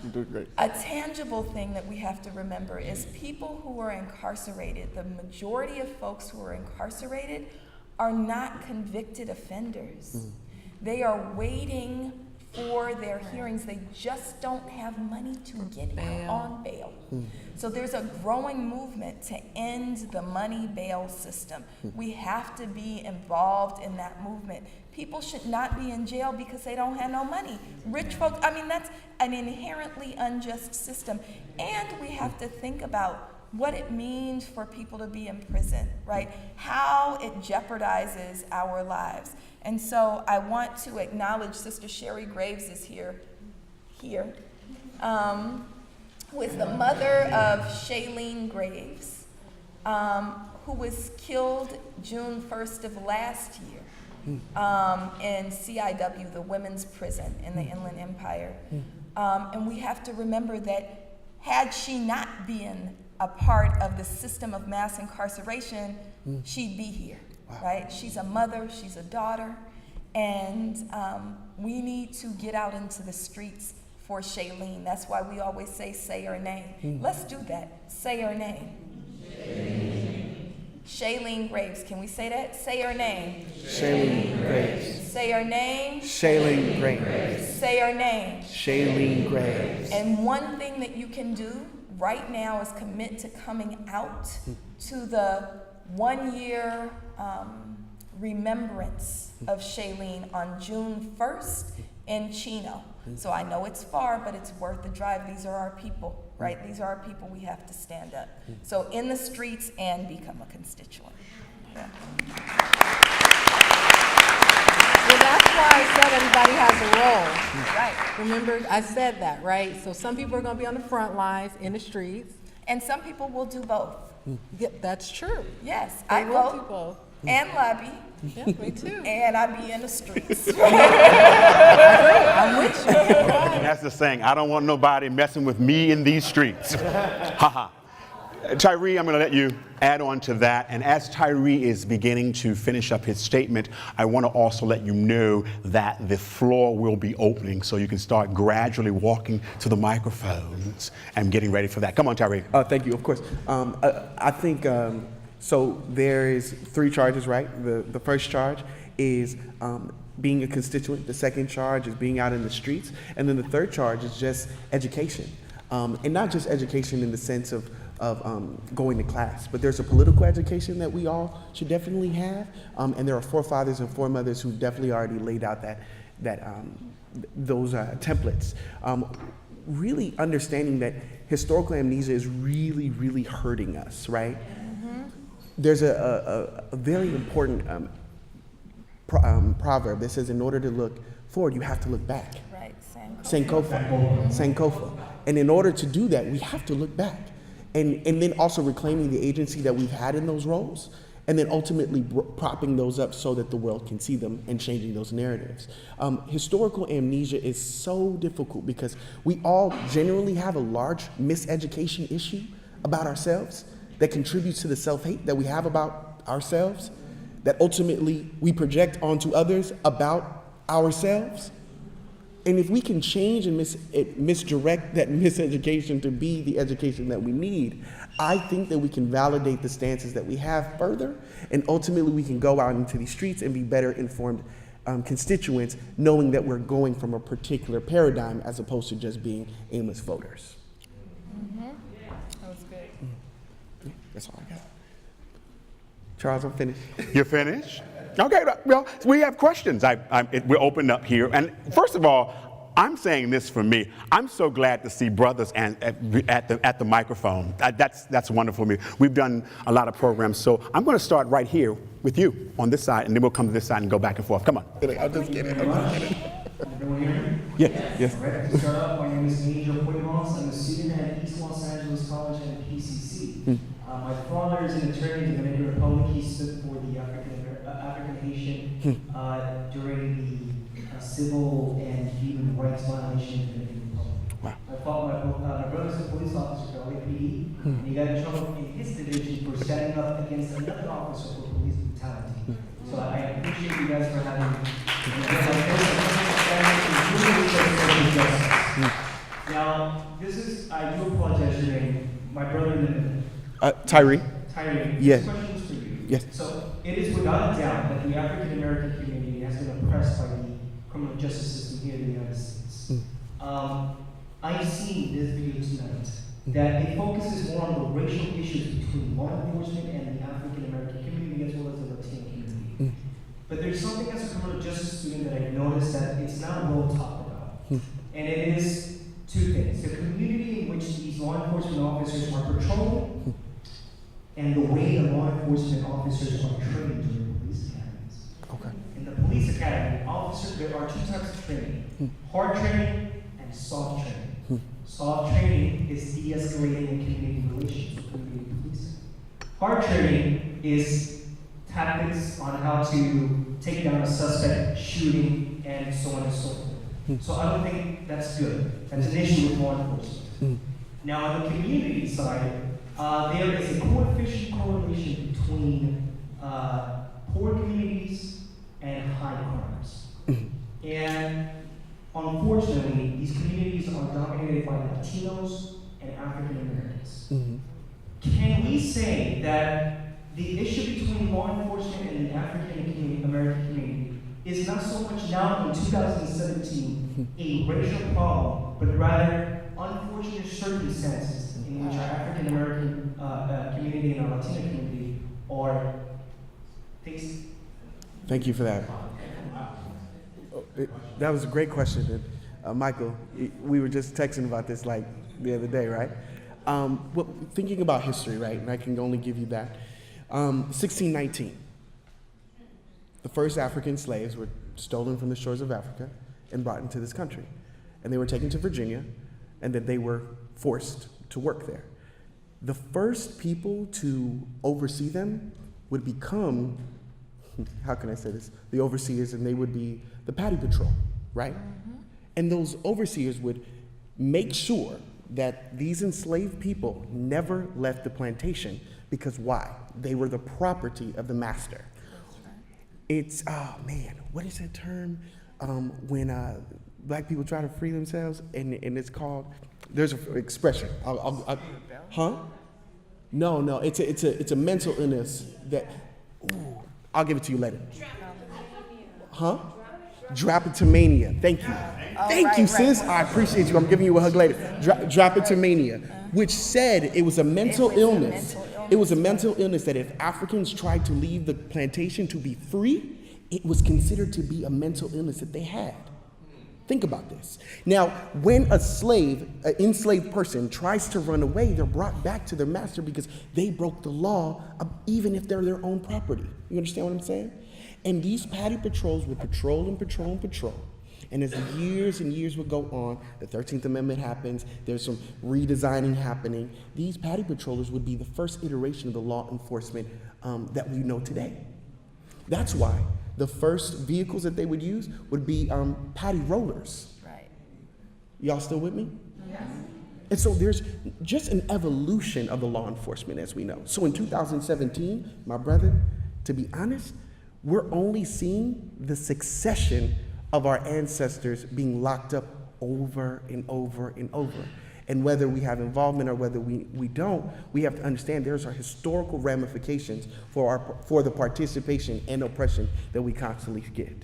N: You're doing great.
L: A tangible thing that we have to remember is people who are incarcerated, the majority of folks who are incarcerated are not convicted offenders. They are waiting for their hearings. They just don't have money to get out on bail. So there's a growing movement to end the money bail system. We have to be involved in that movement. People should not be in jail because they don't have no money. Rich folks, I mean, that's an inherently unjust system. And we have to think about what it means for people to be in prison, right? How it jeopardizes our lives. And so I want to acknowledge Sister Sherry Graves is here, who is the mother of Shailene Graves, who was killed June 1st of last year in CIW, the women's prison in the Inland Empire. And we have to remember that had she not been a part of the system of mass incarceration, she'd be here, right? She's a mother, she's a daughter, and we need to get out into the streets for Shailene. That's why we always say her name. Let's do that. Say her name. Shailene Graves. Can we say that? Say her name.
K: Shailene Graves.
L: Say her name.
K: Shailene Graves.
L: Say her name.
K: Shailene Graves.
L: And one thing that you can do right now is commit to coming out to the 1-year remembrance of Shailene on June 1st in Chino. So I know it's far, but it's worth the drive. These are our people, right? These are our people. We have to stand up. So in the streets and become a constituent. Yeah.
M: Well, that's why I said everybody has a role.
L: Right.
M: Remember, I said that, right? So some people are going to be on the front lines, in the streets.
L: And some people will do both.
M: Yeah, that's true.
L: Yes,
M: They
L: I
M: will do
L: vote
M: both.
L: and lobby.
M: Yeah, me too.
L: And I be in the streets.
M: I'm with you.
A: That's the saying. I don't want nobody messing with me in these streets. Ha Tyree, I'm going to let you add on to that. And as Tyree is beginning to finish up his statement, I want to also let you know that the floor will be opening, so you can start gradually walking to the microphones and getting ready for that. Come on, Tyree.
K: Thank you, of course. I think, so there is 3 charges, right? The first charge is being a constituent. The second charge is being out in the streets. And then the third charge is just education. And not just education in the sense of going to class, but there's a political education that we all should definitely have, and there are forefathers and foremothers who definitely already laid out those templates. Really understanding that historical amnesia is really, really hurting us, right? There's a very important proverb that says, in order to look forward, you have to look back.
L: Right,
K: Sankofa. And in order to do that, we have to look back. And then also reclaiming the agency that we've had in those roles, and then ultimately propping those up so that the world can see them and changing those narratives. Historical amnesia is so difficult because we all generally have a large miseducation issue about ourselves that contributes to the self-hate that we have about ourselves, that ultimately we project onto others about ourselves. And if we can change and misdirect that miseducation to be the education that we need, I think that we can validate the stances that we have further, and ultimately we can go out into these streets and be better informed constituents, knowing that we're going from a particular paradigm as opposed to just being aimless voters.
L: That was good.
K: That's all I got. Charles, I'm finished.
A: You're finished? Okay, well, we have questions. We're open up here. And first of all, I'm saying this for me. I'm so glad to see brothers at the microphone. That's wonderful for me. We've done a lot of programs, so I'm going to start right here with you on this side, and then we'll come to this side and go back and forth. Come on.
K: I'll just get it.
O: Everyone hear me?
K: Yes.
O: All right, to start off, my name is Angel Puigdemont. I'm a student at East Los Angeles College and PCC. My father is an attorney in the Dominican Republic. He stood for the African Haitian during the civil and human rights violation in the Dominican Republic. Wow. My brother's a police officer for LAPD, and he got in trouble in his division for standing up against another officer for police brutality. So I appreciate you guys for having Now, I do apologize for your name. My brother in the middle.
K: Tyree.
O: Tyree,
K: Yeah.
O: this question is for you.
K: Yes.
O: So it is without a doubt that the African American community has been oppressed by the criminal justice system here in the United States. I've seen this video tonight that it focuses more on the racial issues between law enforcement and the African American community as well as the Latino community. But there's something as a criminal justice student that I've noticed that it's not well talked about. And it is 2 things: the community in which these law enforcement officers are patrolling, and the way the law enforcement officers are trained during police academies.
K: Okay.
O: In the police academy, there are 2 types of training: hard training and soft training. Soft training is de-escalating in community relations with community policing. Hard training is tactics on how to take down a suspect, shooting, and so on and so forth. So I don't think that's good. That's an issue with law enforcement. Now, on the community side, there is a coefficient correlation between poor communities and high crimes. And unfortunately, these communities are dominated by Latinos and African Americans. Can we say that the issue between law enforcement and the African American community is not so much now in 2017 a racial problem, but rather unfortunate circumstances in which our African American community and our Latino community or face?
K: Thank you for that. That was a great question. And, Michael, we were just texting about this like the other day, right? Well, thinking about history, right, and I can only give you that. 1619, the first African slaves were stolen from the shores of Africa and brought into this country. And they were taken to Virginia, and then they were forced to work there. The first people to oversee them would become, how can I say this, the overseers, and they would be the Paddy Patrol, right? And those overseers would make sure that these enslaved people never left the plantation, because why? They were the property of the master. It's, oh man, what is that term? When black people try to free themselves, and it's called, there's an expression. Huh? No, it's a mental illness that, ooh, I'll give it to you later. Huh? Drapetomania. Thank you. Thank you, sis. I appreciate you. I'm giving you a hug later. Drapetomania, which said it was a mental illness. It was a mental illness that if Africans tried to leave the plantation to be free, it was considered to be a mental illness that they had. Think about this. Now, when an enslaved person tries to run away, they're brought back to their master because they broke the law, even if they're their own property. You understand what I'm saying? And these Paddy Patrols would patrol and patrol and patrol. And as the years and years would go on, the 13th Amendment happens, there's some redesigning happening. These Paddy Patrollers would be the first iteration of the law enforcement that we know today. That's why the first vehicles that they would use would be paddy rollers.
L: Right.
K: Y'all still with me?
L: Yes.
K: And so there's just an evolution of the law enforcement, as we know. So in 2017, my brother, to be honest, we're only seeing the succession of our ancestors being locked up over and over and over. And whether we have involvement or whether we don't, we have to understand there's our historical ramifications for the participation and oppression that we constantly get.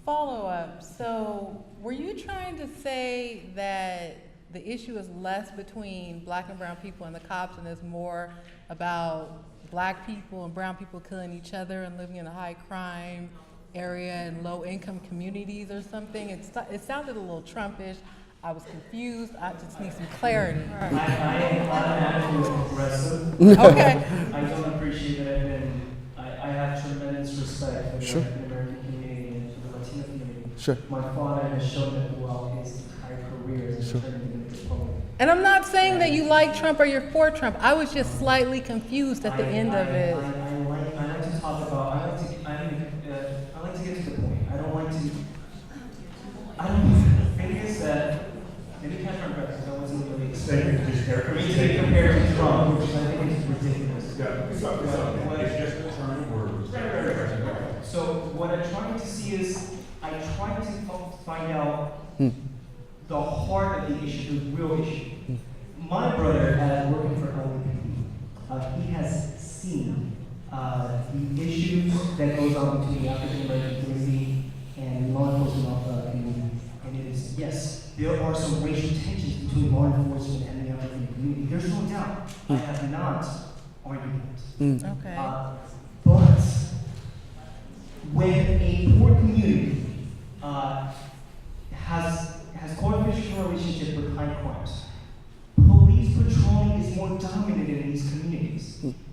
M: Follow-up. So were you trying to say that the issue is less between black and brown people and the cops, and it's more about black people and brown people killing each other and living in a high crime area and low income communities or something? It sounded a little Trumpish. I was confused. I just need some clarity.
O: I am automatically progressive.
M: Okay.
O: I don't appreciate that. I have tremendous respect for the African American community and for the Latino community.
K: Sure.
O: My father has shown that throughout his entire career as an attorney and a poet.
M: And I'm not saying that you like Trump or you're for Trump. I was just slightly confused at the end of it.
O: I like to talk about, I like to get to the point. I don't like to, the thing is that, maybe catch my breath, because I wasn't really expecting for me to be compared to Trump, which I think is ridiculous.
A: It's just a turn of words.
O: So what I'm trying to see is, I try to find out the heart of the issue, the real issue. My brother, as working for LAPD, he has seen the issues that goes on between the African American community and law enforcement community. And it is, yes, there are some racial tensions between law enforcement and the African community. There's no doubt. I have not argued that.
M: Okay.
O: But when a poor community has co-efficient relationship with high crimes, police patrolling is more dominant in these communities.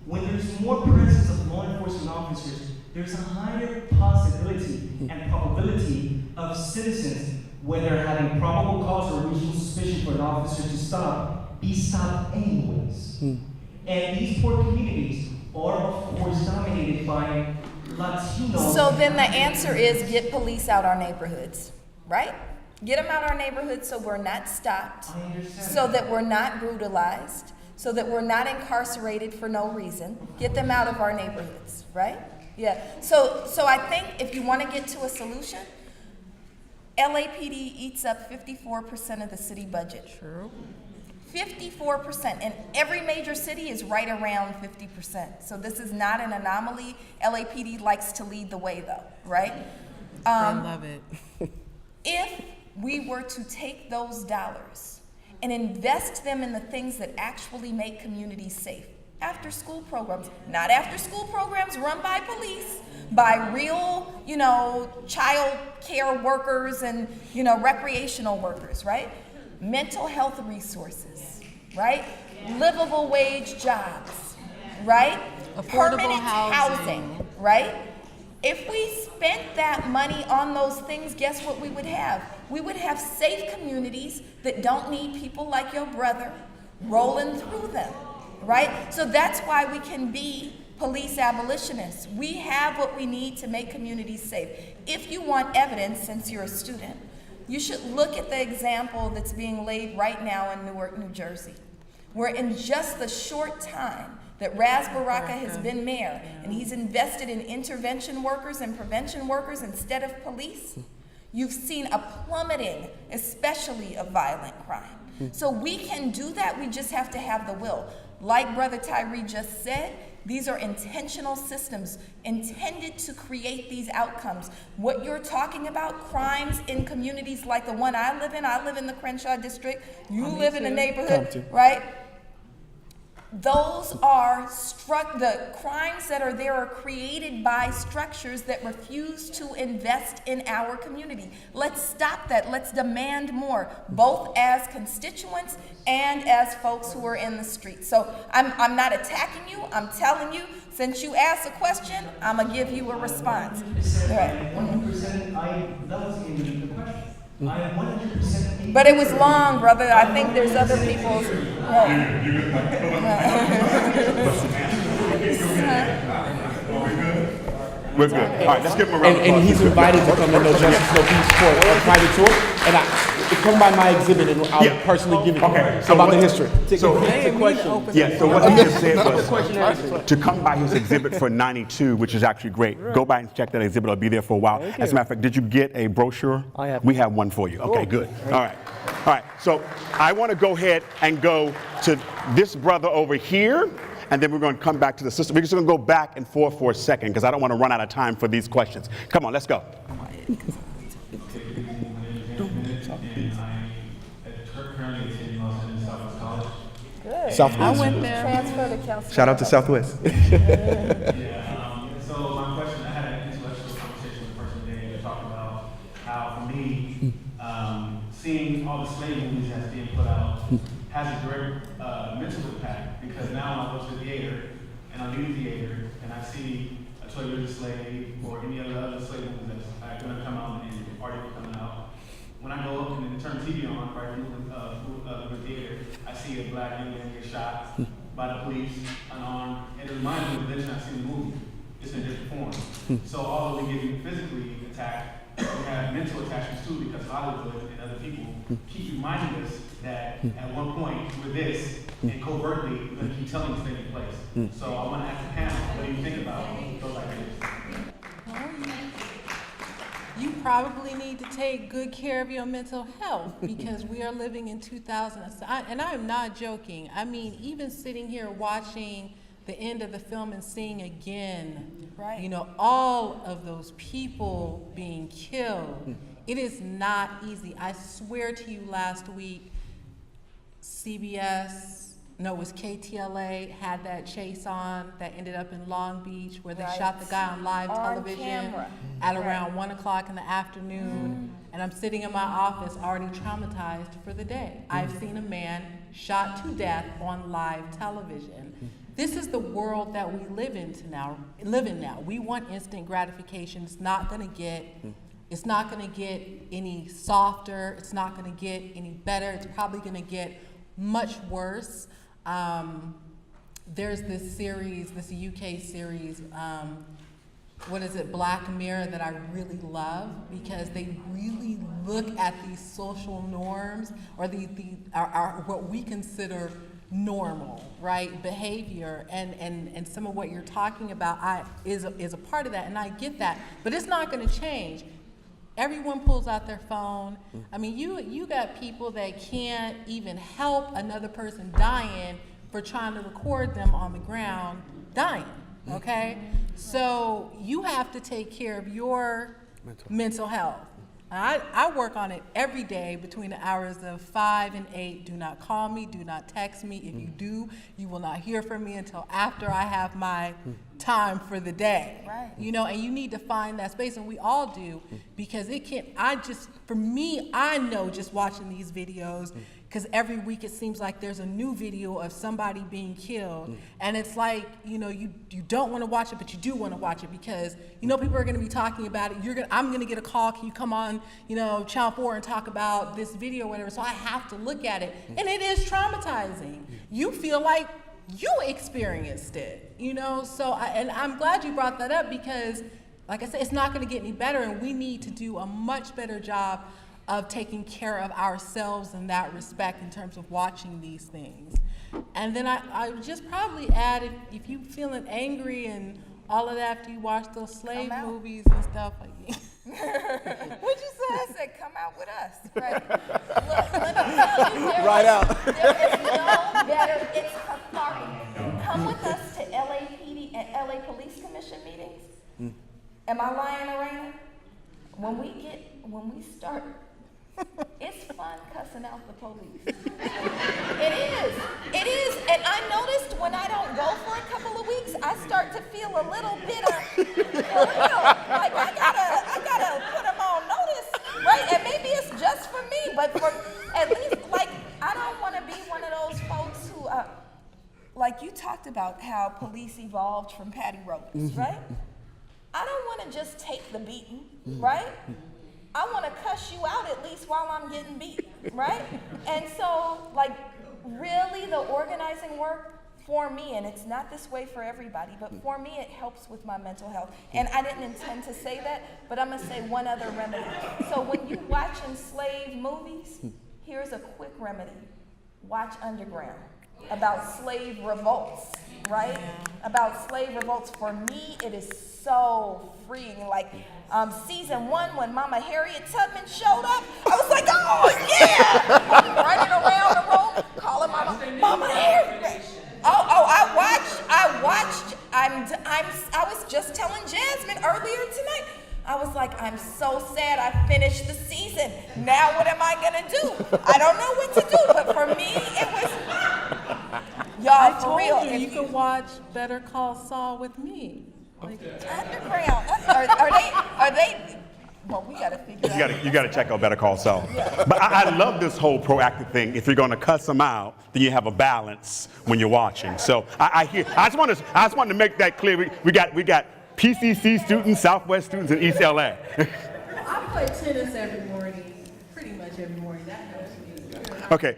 O: When there's more presence of law enforcement officers, there's a higher possibility and probability of citizens, whether having probable cause or reasonable suspicion for an officer to stop, be stopped anyways. And these poor communities are, of course, dominated by Latinos.
L: So then the answer is get police out our neighborhoods, right? Get them out our neighborhoods so we're not stopped, so that we're not brutalized, so that we're not incarcerated for no reason. Get them out of our neighborhoods, right? Yeah. So I think if you want to get to a solution, LAPD eats up 54% of the city budget. True. 54%, and every major city is right around 50%. So this is not an anomaly. LAPD likes to lead the way, though, right?
M: I love it.
L: If we were to take those dollars and invest them in the things that actually make communities safe, after-school programs. Not after-school programs run by police, by real, child care workers and, recreational workers, right? Mental health resources, right? Livable wage jobs, right?
M: Affordable
L: Permanent housing, right? If we spent that money on those things, guess what we would have? We would have safe communities that don't need people like your brother rolling through them, right? So that's why we can be police abolitionists. We have what we need to make communities safe. If you want evidence, since you're a student, you should look at the example that's being laid right now in Newark, New Jersey, where in just the short time that Raz Baraka has been mayor and he's invested in intervention workers and prevention workers instead of police, you've seen a plummeting, especially of violent crime. So we can do that, we just have to have the will. Like Brother Tyree just said, these are intentional systems intended to create these outcomes. What you're talking about, crimes in communities like the one I live in the Crenshaw district, you live in the neighborhood, right? Those are the crimes that are there are created by structures that refuse to invest in our community. Let's stop that. Let's demand more, both as constituents and as folks who are in the street. So I'm not attacking you. I'm telling you, since you asked a question, I'm gonna give you a response. All right.
O: 100%, that was the question. I am 100%.
L: But it was long, brother. I think there's other people's.
A: We're good. All right, let's give him a round of applause.
K: And he's invited to come to No Justice, No Peace for a private tour. And come by my exhibit and I'll personally give it to you about the history.
A: So what he just said
K: Another
A: was
K: question
A: to come by his exhibit for 92, which is actually great. Go by and check that exhibit. It'll be there for a while. As a matter of fact, did you get a brochure? I have. We have one for you. Okay, good. All right. So I want to go ahead and go to this brother over here. And then we're going to come back to the system. We're just going to go back and forth for a second because I don't want to run out of time for these questions. Come on, let's go.
B: Good.
K: Southwest.
B: I went there. Transfer to Cal.
K: Shout out to Southwest.
O: So my question, I had an intellectual conversation with a person today that talked about how, for me, seeing all the slave movies that's being put out has a direct mental impact, because now I go to the theater and I leave the theater and I see a 12-Year Slave or any other slave movies that's going to come out and already coming out. When I go up and turn the TV on, right through the theater, I see a black young man get shot by the police, unarmed, and it reminds me of the events I've seen in the movie. It's in different forms. So although we get physically attacked, we have mental attachments too, because Hollywood and other people keep reminding us that at one point we're this, and covertly we're going to keep telling us things in place. So I want to ask the panel, what do you think about those ideas?
M: You probably need to take good care of your mental health, because we are living in 2000. And I am not joking. I mean, even sitting here watching the end of the film and seeing again, you know, all of those people being killed, it is not easy. I swear to you, last week, CBS, no, it was KTLA, had that chase on that ended up in Long Beach, where they shot the guy on live television at around 1 o'clock in the afternoon. And I'm sitting in my office already traumatized for the day. I've seen a man shot to death on live television. This is the world that we live in now. We want instant gratification. It's not going to get any softer. It's not going to get any better. It's probably going to get much worse. There's this series, this UK series, Black Mirror, that I really love, because they really look at these social norms, or what we consider normal, right, behavior, and some of what you're talking about is a part of that, and I get that, but it's not going to change. Everyone pulls out their phone. I mean, you got people that can't even help another person dying for trying to record them on the ground dying, okay? So you have to take care of your mental health. I work on it every day between the hours of 5 and 8. Do not call me, do not text me. If you do, you will not hear from me until after I have my time for the day.
L: Right.
M: You know, and you need to find that space, and we all do, because it can't, for me, I know just watching these videos, because every week it seems like there's a new video of somebody being killed, and it's like, you know, you don't want to watch it, but you do want to watch it, because you know people are going to be talking about it. I'm going to get a call, can you come on, you know, Channel 4 and talk about this video or whatever, so I have to look at it, and it is traumatizing. You feel like you experienced it, you know, so and I'm glad you brought that up, because like I said, it's not going to get any better, and we need to do a much better job of taking care of ourselves in that respect in terms of watching these things. And then I would just probably add, if you're feeling angry and all of that after you watch those slave movies and stuff like
L: What'd you say? I said, come out with us. Right? Look, let me tell you,
K: Right out.
L: There is no better, it's cathartic. Come with us to LAPD and LA Police Commission meetings. Am I lying, Lorena? When we start, it's fun cussing out the police. It is. And I noticed when I don't go for a couple of weeks, I start to feel a little bit of, for real, like I gotta put them on notice, right? And maybe it's just for me, but for at least, like, I don't want to be one of those folks who, like you talked about how police evolved from Patty Rollins, right? I don't want to just take the beating, right? I want to cuss you out at least while I'm getting beat, right? And so, like, really the organizing work for me, and it's not this way for everybody, but for me it helps with my mental health. And I didn't intend to say that, but I'm going to say one other remedy. So when you watching slave movies, here's a quick remedy. Watch Underground, about slave revolts, right? About slave revolts. For me, it is so freeing. Like season 1, when Mama Harriet Tubman showed up, I was like, oh yeah! I'm running around the room, calling Mama Harriet. I was just telling Jasmine earlier tonight. I was like, I'm so sad I finished the season. Now what am I gonna do? I don't know what to do, but for me, it was, y'all, for real.
M: I told you can watch Better Call Saul with me. Like,
L: Underground, are they, well, we gotta figure out.
A: You gotta check out Better Call Saul. But I love this whole proactive thing. If you're gonna cuss them out, then you have a balance when you're watching. So I just wanted to make that clear. We got PCC students, Southwest students, and East LA.
M: I play tennis every morning, pretty much every morning. That helps me.
A: Okay.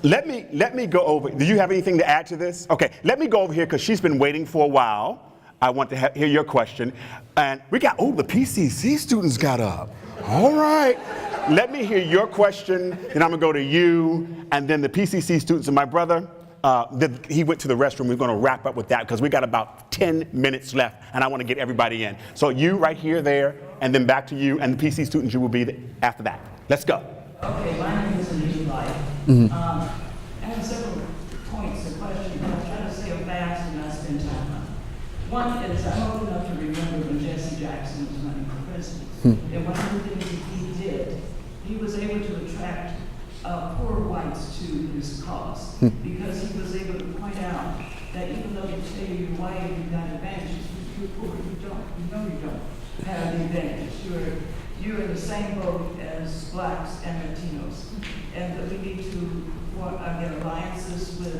A: Let me go over. Do you have anything to add to this? Okay, let me go over here because she's been waiting for a while. I want to hear your question. And we got, the PCC students got up. All right. Let me hear your question, then I'm gonna go to you, and then the PCC students and my brother. He went to the restroom. We're going to wrap up with that because we got about 10 minutes left, and I want to get everybody in. So you right here, there, and then back to you, and the PC students, you will be after that. Let's go.
P: Okay, my name is Anita Light. I have several points of questions, but I'll try to say them fast and not spend time on it. One is I'm old enough to remember when Jesse Jackson was running for president. And one of the things that he did, he was able to attract poor whites to his cause because he was able to point out that even though you say you're white and you've got advantages, you're poor, you don't have the advantage. You're in the same boat as blacks and Latinos, and that we need to get alliances with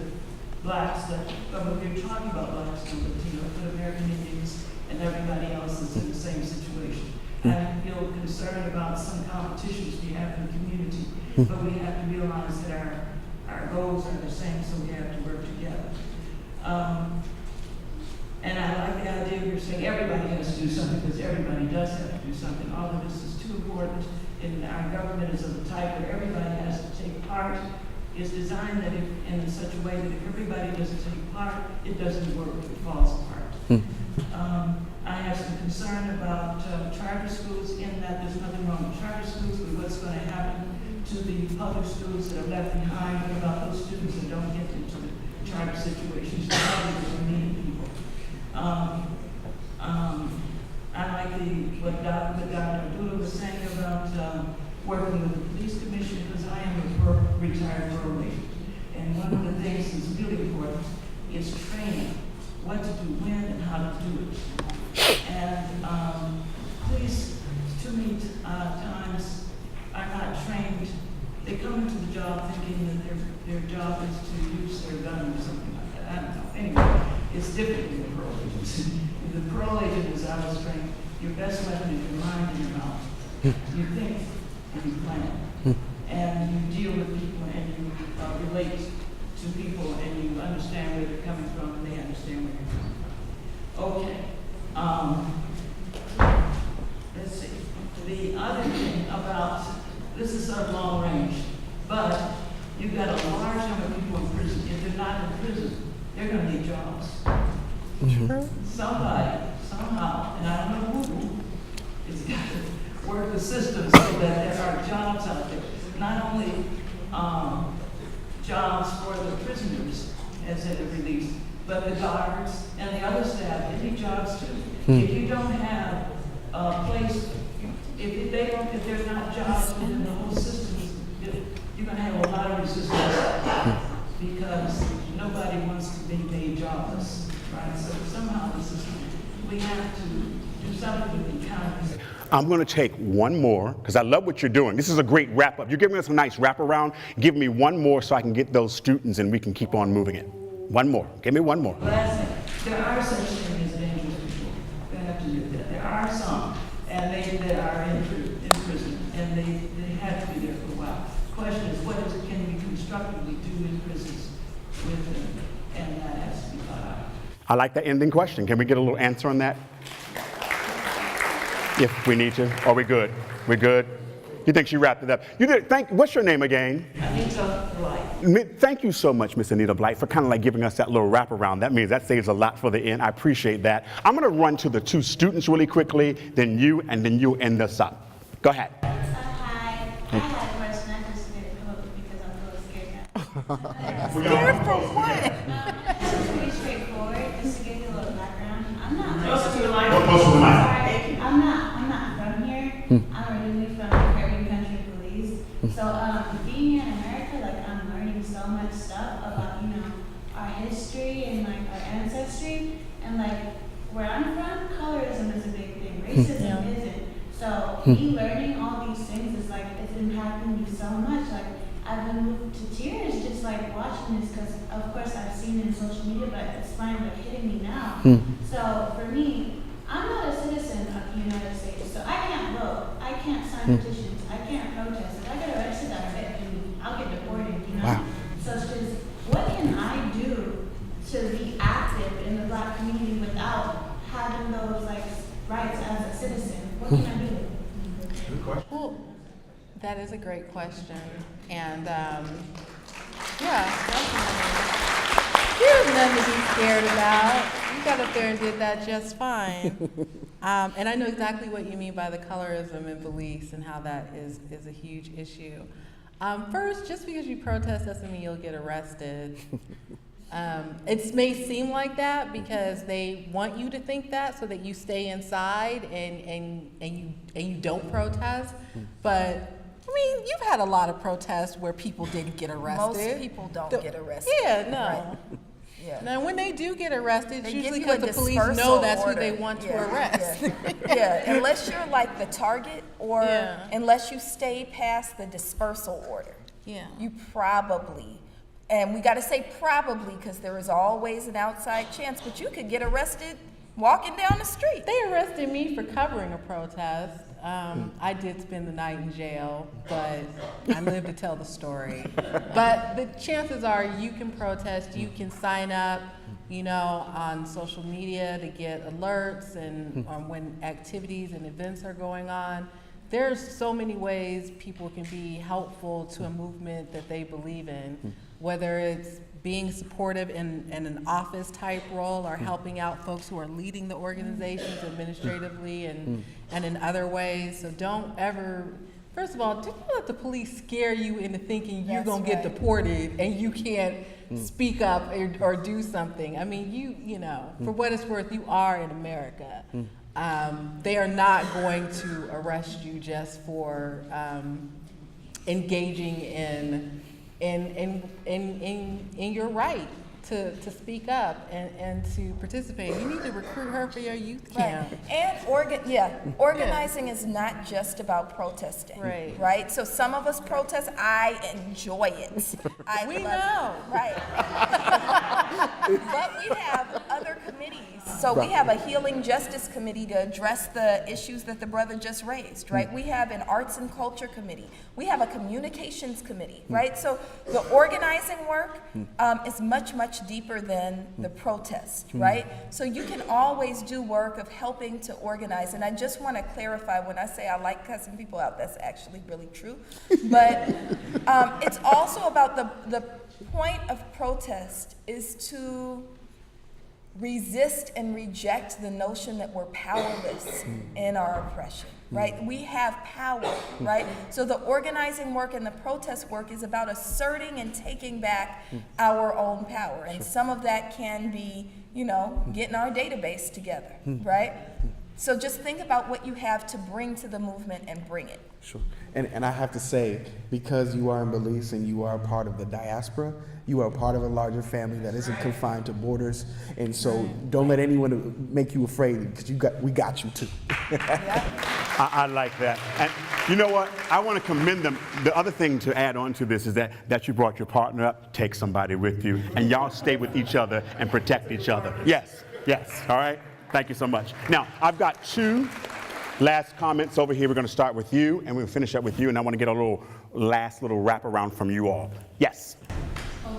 P: blacks that we're talking about blacks and Latinos, but American Indians and everybody else is in the same situation. I feel concerned about some competitions we have in the community, but we have to realize that our goals are the same, so we have to work together. And I like the idea of you saying everybody has to do something, because everybody does have to do something. All of this is too important, and our government is of the type where everybody has to take part. It's designed that in such a way that if everybody doesn't take part, it doesn't work, it falls apart. I have some concern about charter schools, in that there's nothing wrong with charter schools, but what's going to happen to the public schools that are left behind? What about those students that don't get into the charter situations? They're needy people. I like what Dr. Abdullah was saying about working with the police commission, because I am a retired parole agent. And one of the things that's really important is training, what to do when and how to do it. And police, too many times, are not trained. They come into the job thinking that their job is to use their gun or something like that. I don't know. Anyway, it's different than the parole agents. If the parole agent is I was trained, your best weapon is your mind and your mouth. You think and you plan. And you deal with people and you relate to people and you understand where they're coming from and they understand where you're coming from. Okay. Let's see. The other thing about, this is sort of long range, but you've got a large number of people in prison. If they're not in prison, they're going to need jobs. Somebody, somehow, and I don't know who, is got to work the system so that there are jobs out there. Not only jobs for the prisoners as they're released, but the guards and the other staff, they need jobs too. If you don't have a place, if there's not jobs within the whole system, you're going to have a lot of resistance because nobody wants to be made jobless, right? So somehow the system, we have to do something with the economy.
A: I'm going to take one more because I love what you're doing. This is a great wrap up. You're giving us a nice wrap around. Give me one more so I can get those students and we can keep on moving it. One more. Give me one more.
P: Last thing, there are such things as dangerous people. We have to do that. There are some, and they are in prison, and they have to be there for a while. The question is, what can we constructively do in prisons with them? And that has to be thought out.
A: I like the ending question. Can we get a little answer on that? If we need to. Are we good? We're good? You think she wrapped it up? You did. What's your name again?
P: Anita Blight.
A: Thank you so much, Miss Anita Blight, for kind of like giving us that little wraparound. That saves a lot for the end. I appreciate that. I'm going to run to the two students really quickly, then you, and then you'll end us up. Go ahead.
D: Hi. I had a question. I just didn't come up because I'm a little scared now.
L: Scared for what?
D: It's pretty straightforward. Just to give you a little background. I'm not.
A: Close to the mic.
D: I'm not from here. I'm originally from Caribbean Country Belize. So being in America, like I'm learning so much stuff about, our history and like our ancestry. And like where I'm from, colorism is a big thing. Racism isn't. So me learning all these things is like, it's impacting me so much. Like I've been moved to tears just like watching this because of course I've seen it in social media, but it's finally like hitting me now. So for me, I'm not a citizen of the United States, so I can't vote, I can't sign petitions, I can't protest. If I get arrested, I'll get deported,
A: Wow.
D: So it's just, what can I do to be active in the Black community without having those like rights as a citizen? What can I do?
A: Good question.
M: Well, that is a great question. And yeah, definitely. There's nothing to be scared about. You got up there and did that just fine. And I know exactly what you mean by the colorism in Belize and how that is a huge issue. First, just because you protest doesn't mean you'll get arrested. It may seem like that because they want you to think that so that you stay inside and you don't protest. But I mean, you've had a lot of protests where people didn't get arrested.
L: Most people don't get arrested.
M: Yeah, no.
L: Right. Yeah.
M: Now, when they do get arrested, it's
L: They
M: usually
L: give you
M: because
L: a
M: the police know
L: dispersal
M: that's
L: order.
M: who they want to arrest.
L: Yeah, unless you're like the target or
M: Yeah.
L: unless you stay past the dispersal order.
M: Yeah.
L: You probably, and we got to say probably because there is always an outside chance, but you could get arrested walking down the street.
M: They arrested me for covering a protest. I did spend the night in jail, but I lived to tell the story. But the chances are you can protest, you can sign up, on social media to get alerts and when activities and events are going on. There's so many ways people can be helpful to a movement that they believe in, whether it's being supportive in an office type role or helping out folks who are leading the organizations administratively and in other ways. So don't ever, first of all, don't let the police scare you into thinking you're going to get deported and you can't speak up or do something. I mean, you know, for what it's worth, you are in America. they are not going to arrest you just for engaging in your right to speak up and to participate. You need to recruit her for your youth camp.
L: Right. And organizing is not just about protesting. Right. So some of us protest. I enjoy it.
M: We know.
L: Right. But we have other committees. So we have a healing justice committee to address the issues that the brother just raised. Right. We have an arts and culture committee. We have a communications committee. Right. So the organizing work is much deeper than the protest, right? So you can always do work of helping to organize. And I just want to clarify, when I say I like cussing people out, that's actually really true. But it's also about the point of protest is to resist and reject the notion that we're powerless in our oppression, right? We have power, right? So the organizing work and the protest work is about asserting and taking back our own power. And some of that can be, getting our database together, right? So just think about what you have to bring to the movement and bring it.
K: Sure. And I have to say, because you are in Belize and you are a part of the diaspora, you are part of a larger family that isn't confined to borders. And so don't let anyone make you afraid, because we got you too.
A: I like that. And you know what? I want to commend them. The other thing to add on to this is that you brought your partner up, take somebody with you, and y'all stay with each other and protect each other. Yes. All right? Thank you so much. Now, I've got two last comments over here. We're going to start with you, and we'll finish up with you, and I want to get a last little wrap around from you all. Yes.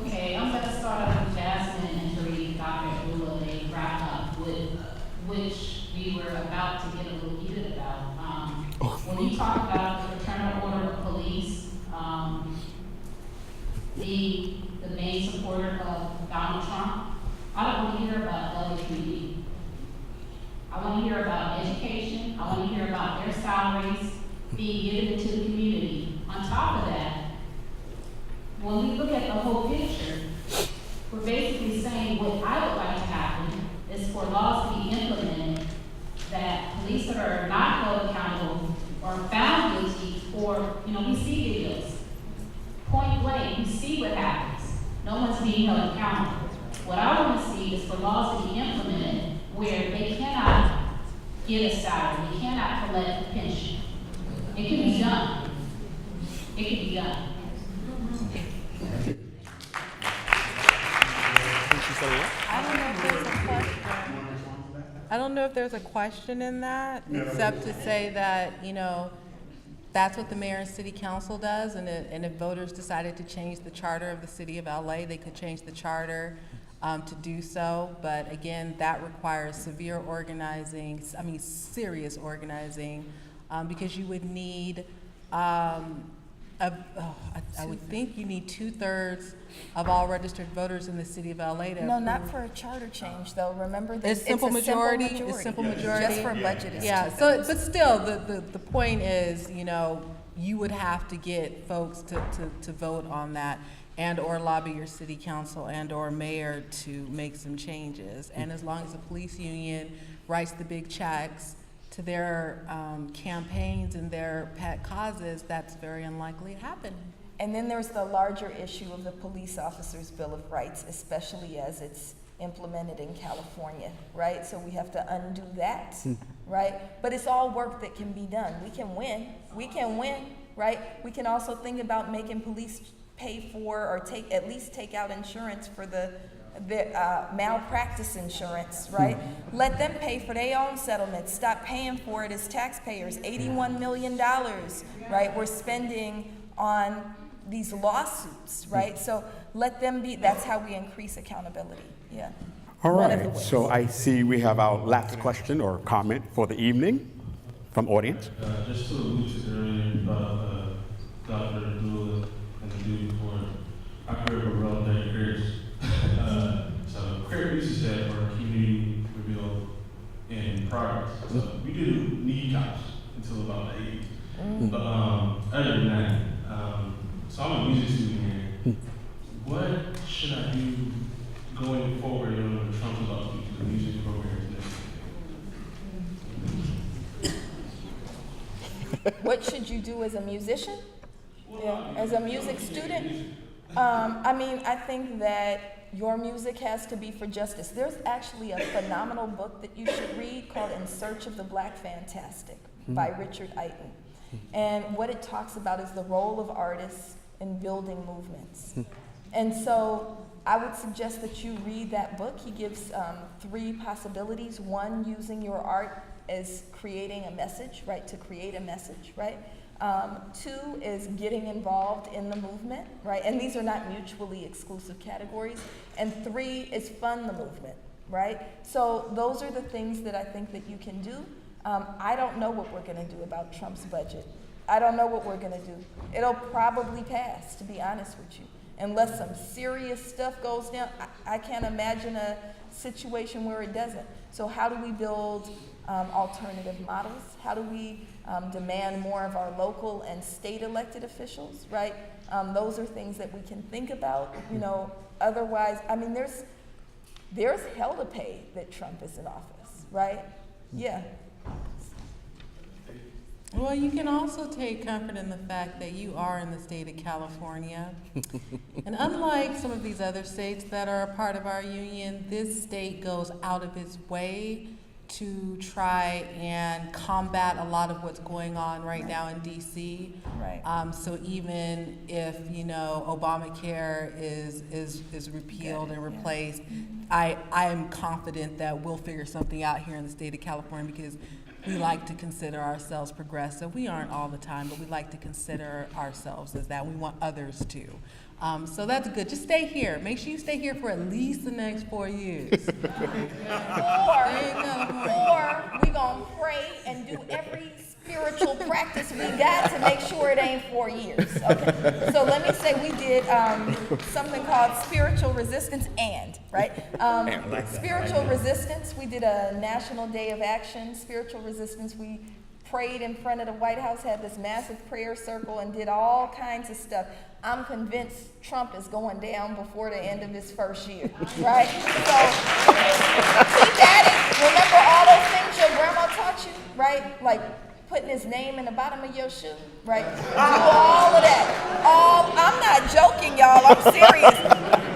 Q: Okay, I'm going to start off with Jasmine and Tyree, Dr. Abdullah. They wrap up with which we were about to get a little heated about. When you talk about the fraternal order of police, the main supporter of Donald Trump, I don't want to hear about LAPD. I want to hear about education. I want to hear about their salaries being given to the community. On top of that, when we look at the whole picture, we're basically saying what I would like to happen is for laws to be implemented that police that are not held accountable or found guilty, or, we see videos. Point blank, we see what happens. No one's being held accountable. What I want to see is for laws to be implemented where they cannot get a salary, they cannot collect a pension. It can be done. It can be done.
M: I don't know if there's a question in that, except to say that, that's what the mayor and city council does, and if voters decided to change the charter of the city of LA, they could change the charter to do so. But again, that requires severe organizing, serious organizing, because you would need, I would think you need 2/3 of all registered voters in the city of LA to approve.
L: Not for a charter change, though. Remember that
M: It's simple majority.
L: It's simple majority. Just for a budget is 2/3.
M: So, but still, the point is, you would have to get folks to vote on that, and or lobby your city council and or mayor to make some changes. And as long as the police union writes the big checks to their campaigns and their pet causes, that's very unlikely to happen.
L: And then there's the larger issue of the police officers' Bill of Rights, especially as it's implemented in California, right? So we have to undo that, right? But it's all work that can be done. We can win, right? We can also think about making police pay for or at least take out insurance for the malpractice insurance, right? Let them pay for their own settlements. Stop paying for it as taxpayers. $81 million, right? We're spending on these lawsuits, right? So let them be. That's how we increase accountability. Yeah.
A: All right. So I see we have our last question or comment for the evening from audience.
R: Just to allude to earlier about Dr. Abdullah and the duty for I heard a real that occurs. So Craig Reese said our community revealed in progress. So we didn't need cops until about the 80s. But other than that, so I'm a music student here. What should I do going forward in order to trump about the music programs next year?
L: What should you do as a musician? Yeah, as a music student? I mean, I think that your music has to be for justice. There's actually a phenomenal book that you should read called In Search of the Black Fantastic by Richard Eiton. And what it talks about is the role of artists in building movements. And so I would suggest that you read that book. He gives 3 possibilities. 1, using your art as creating a message, right? To create a message, right? 2 is getting involved in the movement, right? And these are not mutually exclusive categories. And 3 is fund the movement, right? So those are the things that I think that you can do. I don't know what we're gonna do about Trump's budget. I don't know what we're gonna do. It'll probably pass, to be honest with you. Unless some serious stuff goes down, I can't imagine a situation where it doesn't. So how do we build alternative models? How do we demand more of our local and state elected officials, right? Those are things that we can think about, you know. Otherwise, I mean, there's hell to pay that Trump is in office, right? Yeah.
M: Well, you can also take comfort in the fact that you are in the state of California. And unlike some of these other states that are a part of our union, this state goes out of its way to try and combat a lot of what's going on right now in DC.
L: Right.
M: So even if, you know, Obamacare is repealed and replaced, I am confident that we'll figure something out here in the state of California, because we like to consider ourselves progressive. We aren't all the time, but we like to consider ourselves as that. We want others to. So that's good. Just stay here. Make sure you stay here for at least the next 4 years.
L: Or we gonna pray and do every spiritual practice we got to make sure it ain't 4 years. Okay. So let me say we did something called spiritual resistance right? Spiritual resistance. We did a National Day of Action. Spiritual resistance. We prayed in front of the White House, had this massive prayer circle, and did all kinds of stuff. I'm convinced Trump is going down before the end of his first year, right? So keep at it. Remember all those things your grandma taught you, right? Like putting his name in the bottom of your shoe, right? Do all of that. I'm not joking, y'all. I'm serious.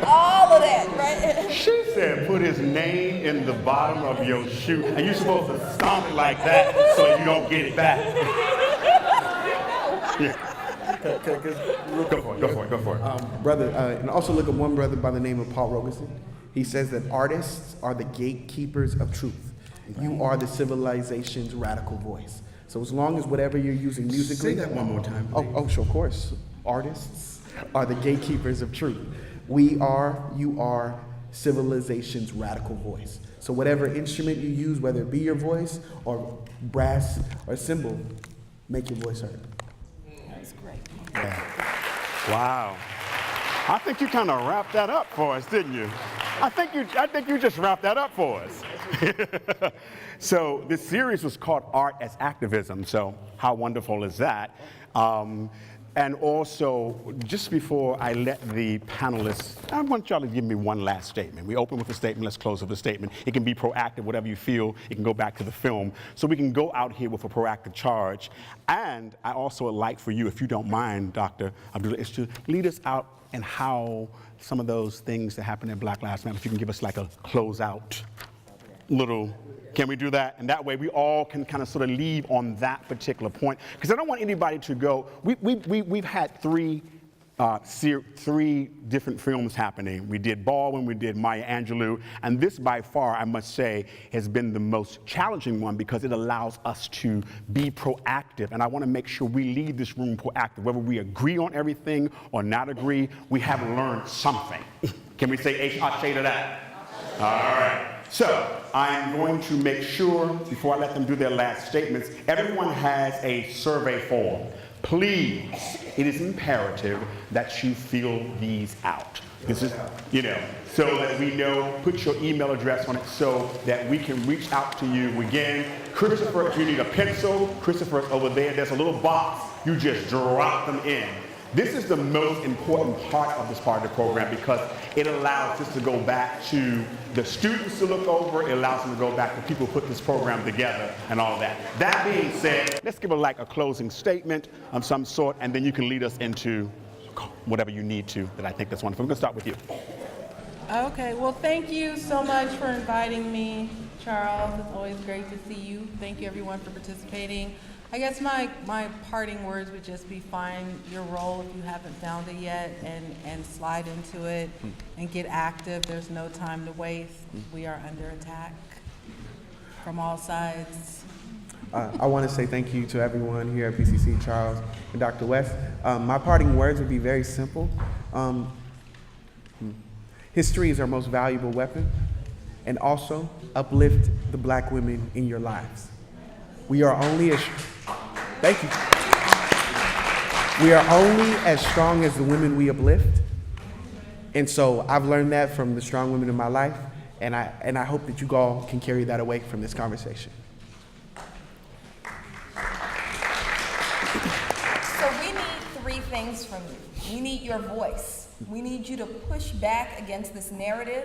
L: All of that, right?
A: She said, put his name in the bottom of your shoe. And you're supposed to stomp it like that so you don't get it back. Yeah. Go for it.
K: Brother, and also look at one brother by the name of Paul Robeson. He says that artists are the gatekeepers of truth. You are the civilization's radical voice. So as long as whatever you're using musically...
A: Say that one more time, please.
K: Oh, sure, of course. Artists are the gatekeepers of truth. You are civilization's radical voice. So whatever instrument you use, whether it be your voice or brass or cymbal, make your voice heard.
L: That's great.
A: Yeah. Wow. I think you kind of wrapped that up for us, didn't you? I think you just wrapped that up for us. So this series was called Art as Activism. So how wonderful is that? And also, just before I let the panelists, I want y'all to give me one last statement. We open with a statement, let's close with a statement. It can be proactive, whatever you feel. It can go back to the film. So we can go out here with a proactive charge. And I also would like for you, if you don't mind, Dr. Abdullah, is to lead us out and how some of those things that happened at Black Lives Matter, if you can give us like a closeout little. Can we do that? And that way we all can kind of sort of leave on that particular point. Because I don't want anybody to go, we've had three different films happening. We did Baldwin, we did Maya Angelou, and this by far, I must say, has been the most challenging one because it allows us to be proactive. And I want to make sure we leave this room proactive. Whether we agree on everything or not agree, we have learned something. Can we say Ashe to that? All right. So I'm going to make sure, before I let them do their last statements, everyone has a survey form. Please, it is imperative that you fill these out. This is, so that we know, put your email address on it so that we can reach out to you. Again, Christopher, if you need a pencil, Christopher's over there. There's a little box. You just drop them in. This is the most important part of this part of the program because it allows us to go back to the students to look over, it allows them to go back to people who put this program together and all of that. That being said, let's give a closing statement of some sort, and then you can lead us into whatever you need to, that I think that's wonderful. We're gonna start with you.
M: Okay, well, thank you so much for inviting me, Charles. It's always great to see you. Thank you, everyone, for participating. I guess my parting words would just be find your role if you haven't found it yet, and slide into it and get active. There's no time to waste. We are under attack from all sides.
K: I want to say thank you to everyone here at PCC, Charles and Dr. West. My parting words would be very simple. History is our most valuable weapon, and also uplift the black women in your lives. We are only as strong as the women we uplift. And so I've learned that from the strong women in my life, and I hope that you all can carry that away from this conversation.
L: So we need three things from you. We need your voice. We need you to push back against this narrative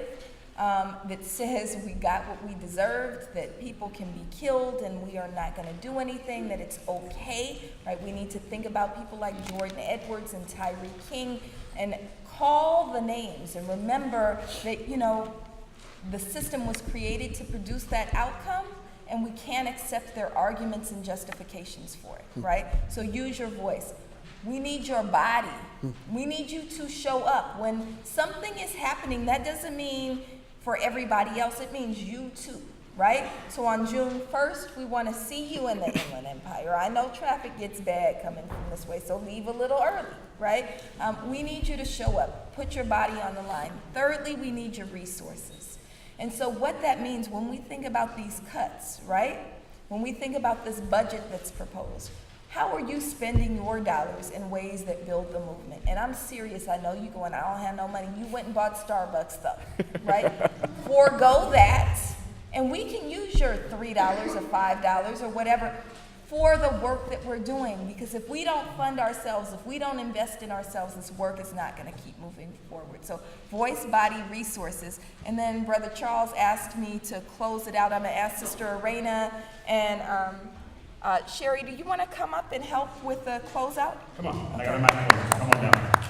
L: that says we got what we deserved, that people can be killed and we are not going to do anything, that it's okay, right? We need to think about people like Jordan Edwards and Tyree King and call the names and remember that, the system was created to produce that outcome, and we can't accept their arguments and justifications for it, right? So use your voice. We need your body. We need you to show up. When something is happening, that doesn't mean for everybody else, it means you too, right? So on June 1st, we want to see you in the Inland Empire. I know traffic gets bad coming from this way, so leave a little early, right? We need you to show up. Put your body on the line. Thirdly, we need your resources. And so what that means when we think about these cuts, right? When we think about this budget that's proposed, how are you spending your dollars in ways that build the movement? And I'm serious, I know you going, I don't have no money. You went and bought Starbucks stuff, right? Forego that, and we can use your $3 or $5 or whatever for the work that we're doing. Because if we don't fund ourselves, if we don't invest in ourselves, this work is not gonna keep moving forward. So voice, body, resources. And then Brother Charles asked me to close it out. I'm gonna ask Sister Arena and Sherry, do you want to come up and help with the closeout?
A: Come on, I got a microphone. Come on down.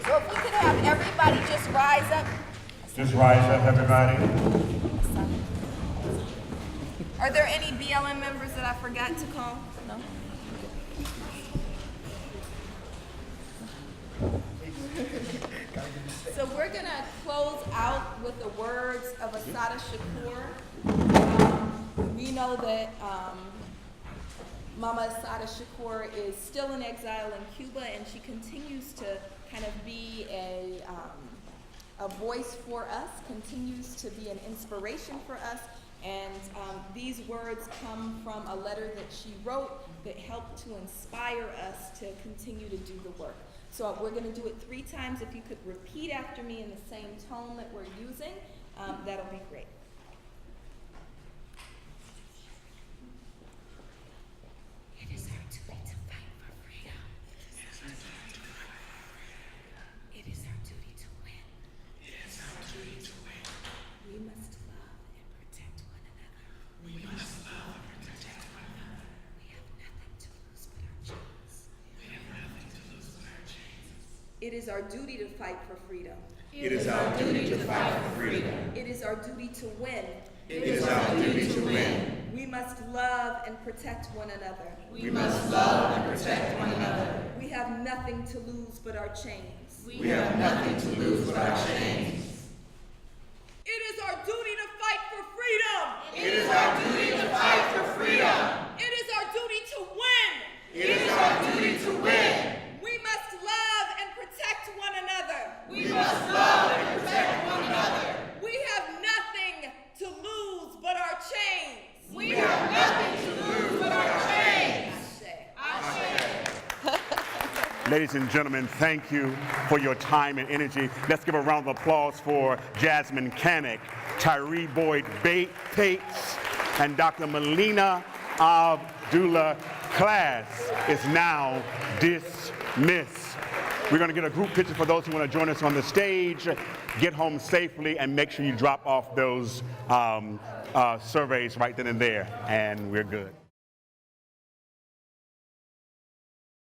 L: So if we could have everybody just rise up.
A: Just rise up, everybody.
L: Are there any BLM members that I forgot to call? No? So we're going to close out with the words of Assata Shakur. We know that Mama Assata Shakur is still in exile in Cuba, and she continues to kind of be a voice for us, continues to be an inspiration for us. And these words come from a letter that she wrote that helped to inspire us to continue to do the work. So we're going to do it 3 times. If you could repeat after me in the same tone that we're using, that'll be great. It is our duty to fight for freedom. It is our duty to win. It is our duty to win. We must love and protect one another. We must love and protect one another. We have nothing to lose but our chains. We have nothing to lose but our chains. It is our duty to fight for freedom.
A: It is our duty to fight for freedom.
L: It is our duty to win.
A: It is our duty to win.
L: We must love and protect one another.
A: We must love and protect one another.
L: We have nothing to lose but our chains.
A: We have nothing to lose but our chains.
L: It is our duty to fight for freedom.
A: It is our duty to fight for freedom.
L: It is our duty to win.
A: It is our duty to win.
L: We must love and protect one another.
A: We must love and protect one another.
L: We have nothing to lose but our chains.
A: We have nothing to lose but our chains. Ladies and gentlemen, thank you for your time and energy. Let's give a round of applause for Jasmyne Cannick, Tyree Boyd-Pates, and Dr. Melina Abdullah. Class is now dismissed. We're going to get a group picture for those who want to join us on the stage. Get home safely and make sure you drop off those surveys right then and there, and we're good.